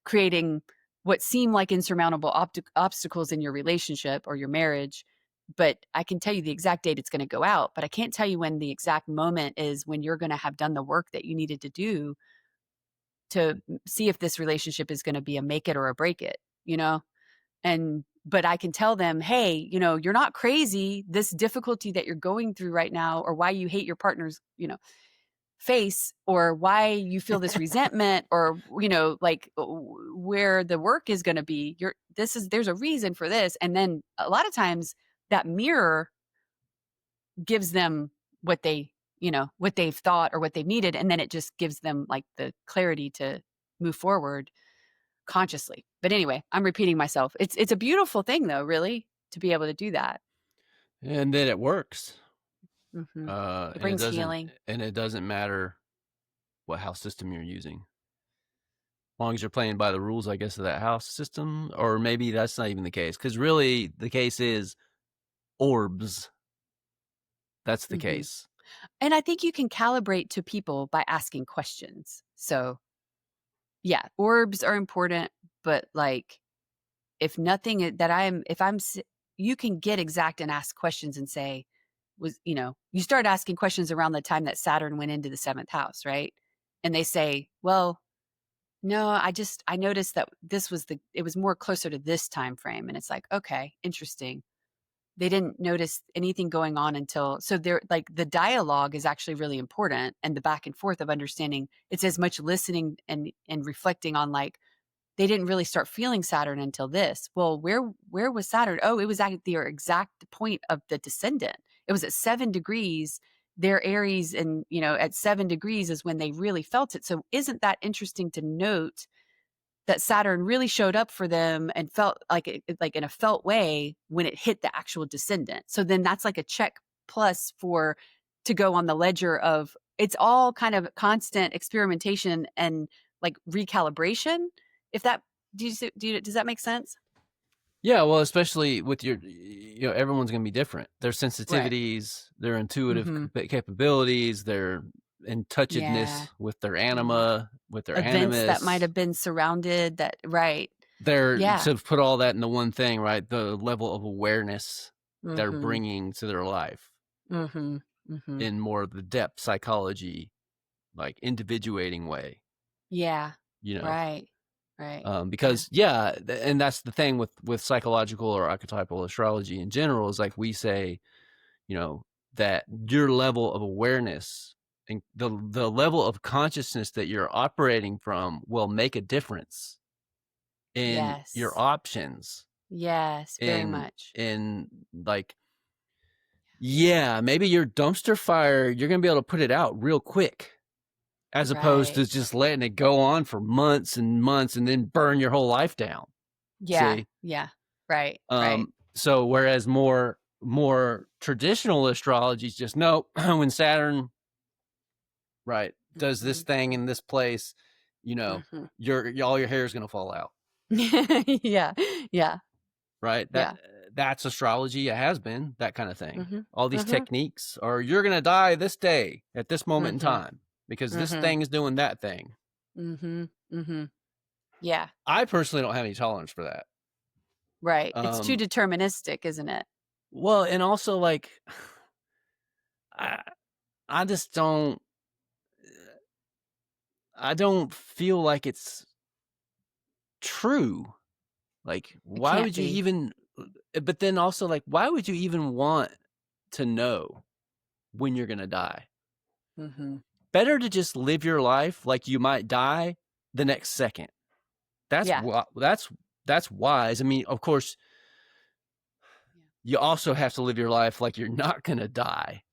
creating what seem like insurmountable obstacles in your relationship or your marriage. But I can tell you the exact date it's going to go out, but I can't tell you when the exact moment is when you're going to have done the work that you needed to do to see if this relationship is going to be a make it or a break it, you know? And, but I can tell them, hey, you're not crazy. This difficulty that you're going through right now, or why you hate your partner's, face, or why you feel this resentment, or like, where the work is going to be, there's a reason for this. And then a lot of times that mirror gives them what what they've thought or what they've needed, and then it just gives them like the clarity to move forward consciously. But anyway, I'm repeating myself. It's a beautiful thing, though, really, to be able to do that. And then it works. Hmm. It And brings healing. it doesn't matter what house system you're using. As long as you're playing by the rules, I guess, of that house system, or maybe that's not even the case. Because really, the case is orbs. That's the Hmm. case. And I think you can calibrate to people by asking questions. So yeah, orbs are important, but like, if nothing that I'm, if I'm, you can get exact and ask questions and say, you start asking questions around the time that Saturn went into the seventh house, right? And they say, well, no, I noticed that it was more closer to this time frame. And it's like, okay, interesting. They didn't notice anything going on until, so they're like, the dialogue is actually really important, and the back and forth of understanding. It's as much listening and reflecting on, like, they didn't really start feeling Saturn until this. Well, where was Saturn? Oh, it was at the exact point of the descendant. It was at 7 degrees. Their Aries, and at 7 degrees is when they really felt it. So isn't that interesting to note that Saturn really showed up for them and felt like in a felt way when it hit the actual descendant. So then that's like a check plus for to go on the ledger of, it's all kind of constant experimentation and like recalibration. If that does that make sense? Yeah, well, especially with everyone's going to be different. Their Right. sensitivities, their intuitive Mm-hmm. capabilities, their in touchedness Yeah. with their Yeah. anima, with their Events that might animus. have been surrounded that, right. They're Yeah. to put all that into one thing, right? The level of awareness they're Mm-hmm. bringing to their life. Mm-hmm. Mhm. in more of the depth psychology, like individuating way, Yeah. you know. Right. Right. Yeah. Because and that's the thing with psychological or archetypal astrology in general, is like we say, you know, that your level of awareness and the level of consciousness that you're operating from will make a difference in your Yes. options, Yes, very much. in like, yeah, maybe your dumpster fire, you're gonna be able to put it out real quick, as opposed Right. to just letting it go on for months and months and then burn your whole life down. Yeah. See? Yeah. Right. Right. So whereas more traditional astrology is just, no, when Saturn, right, does this Mhm. thing in this place, you know, Mhm. all your hair is gonna fall out, Yeah. Yeah. right? Yeah. That's astrology. It has been that kind of thing. Mhm. All these Mhm. techniques are, you're gonna die this day at this moment in Mhm. time because this Mhm. thing is doing that thing. Mhm. Mhm. Yeah. I personally don't have any tolerance for that. Right. It's too Um, deterministic, isn't it? well, and also like, I I just don't I don't feel like it's true. Like, It why can't would you be. even, but then also, like, why would you even want to know when you're gonna die? Mhm. Better to just live your life like you might die the next second. That's Yeah. what that's wise. I mean, of course, Yeah. you also have to live your life like you're not gonna die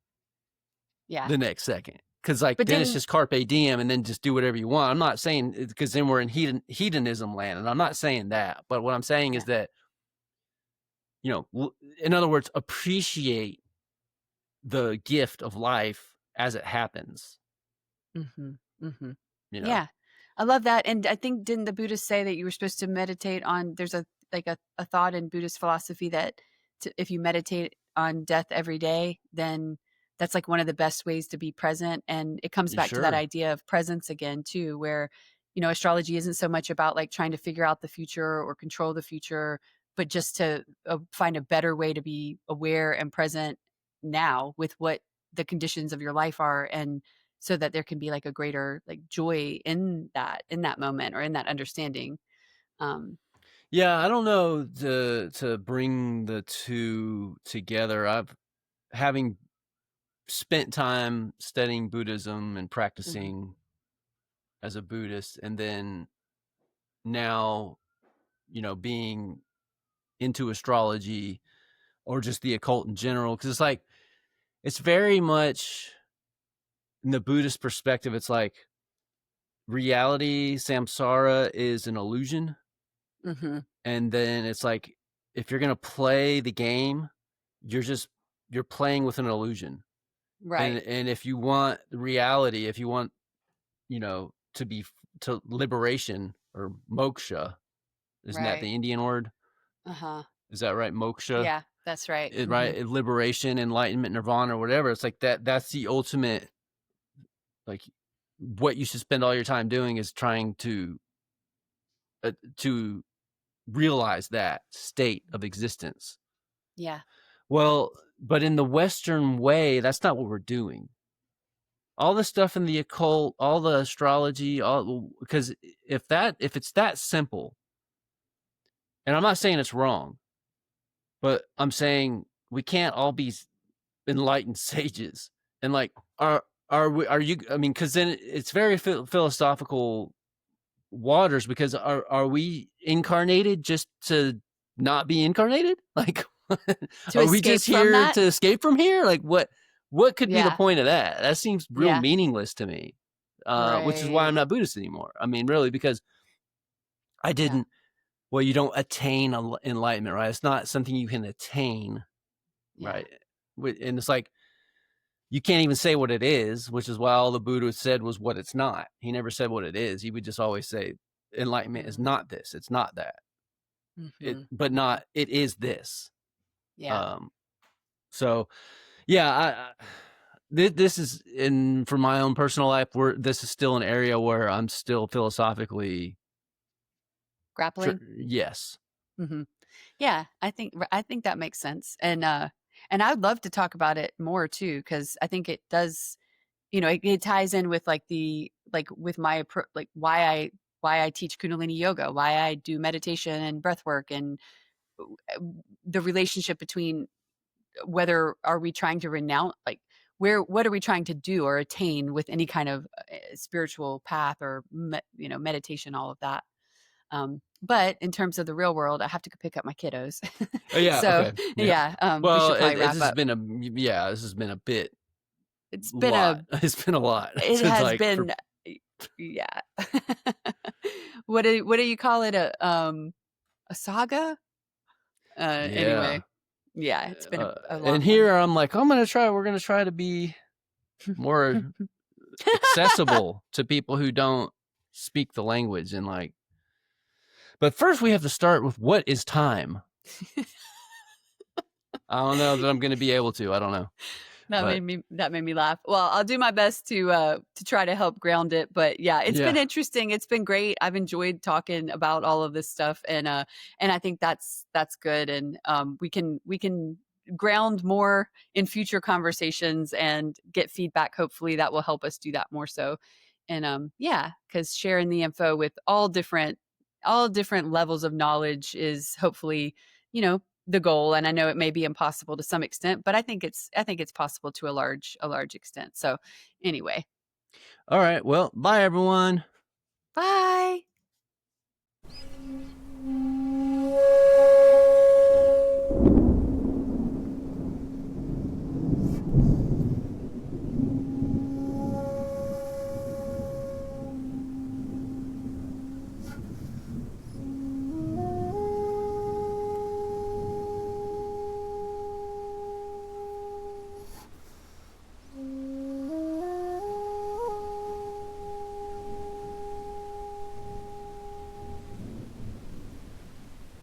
Yeah. the next second. Cause like But then it's didn't just carpe diem and then just do whatever you want. I'm not saying, because then we're in hedonism land, and I'm not saying that. But what I'm saying is yeah. that, in other words, appreciate the gift of life as it happens, Mhm. Mhm. you know? Yeah. I love that, and I think didn't the Buddhists say that you were supposed to meditate on there's a like a thought in Buddhist philosophy that if you meditate on death every day, then that's like one of the best ways to be present, and it comes You back to that sure? idea of presence again too, where astrology isn't so much about like trying to figure out the future or control the future, but just to find a better way to be aware and present now with what the conditions of your life are, and so that there can be like a greater like joy in that moment or in that understanding. um Yeah, I don't know to bring the two together. I've having spent time studying Buddhism and mhm, practicing as a Buddhist, and then now, being into astrology or just the occult in general, because it's like, it's very much in the Buddhist perspective, it's like reality, samsara, is an illusion. mhm, And then it's like, if you're gonna play the game, you're playing with an illusion. And right, if you want reality, if you want, to be to liberation or moksha, isn't that right, the Indian word? uh-huh, Is that right? Moksha, yeah, that's right, mhm, right? Liberation, enlightenment, nirvana, or whatever. It's like that's the ultimate, like, what you should spend all your time doing is trying to realize that state of existence. yeah, Well, but in the Western way, that's not what we're doing. All the stuff in the occult, all the astrology, all, because if it's that simple, and I'm not saying it's wrong, but I'm saying we can't all be enlightened sages. And like, are you? I mean, because then it's very philosophical waters, because are we incarnated just to not be incarnated? Like, to are we escape just from here that, to escape from here? Like, what could be the yeah, point of that? That seems real yeah, meaningless to me. Which is why I'm right, not Buddhist anymore. I mean, really, because I yeah, didn't. Well, you don't attain enlightenment, right? It's not something you can attain, yeah, right? And it's like, you can't even say what it is, which is why all the Buddha said was what it's not. He never said what it is. He would just always say, enlightenment is mhm, not this, it's not that. mhm, But mhm, not, it is this. yeah, Um, so yeah, this is in, for my own personal life, where this is still an area where I'm still philosophically, grappling, yes. mhm. Yeah, I think that makes sense, and And I'd love to talk about it more too, because I think it does, it ties in with like with my like why I teach Kundalini yoga, why I do meditation and breath work, and the relationship between whether are we trying to renounce, like what are we trying to do or attain with any kind of spiritual path or meditation, all of that. But in terms of the real world, I have to go pick up my kiddos. Oh, yeah, So okay, yeah. yeah, we Well, should probably this wrap has up. been a yeah, this has been a bit It's been lot. a It's been a lot. it It's has like for been yeah. What do you call it? A saga? yeah. Anyway, yeah, it's been a And long one. here I'm like, we're gonna try to be more accessible to people who don't speak the language, and like, but first we have to start with what is time. I don't know that I'm gonna be able to. I don't know. But That made me laugh. Well, I'll do my best to try to help ground it. But yeah, it's been yeah. interesting. It's been great. I've enjoyed talking about all of this stuff, and I think that's good. And we can ground more in future conversations and get feedback. Hopefully, that will help us do that more so. And yeah, because sharing the info with all different levels of knowledge is hopefully, you know, the goal. And I know it may be impossible to some extent, but I think it's possible to a large extent. So anyway, All right. Well, bye everyone. bye.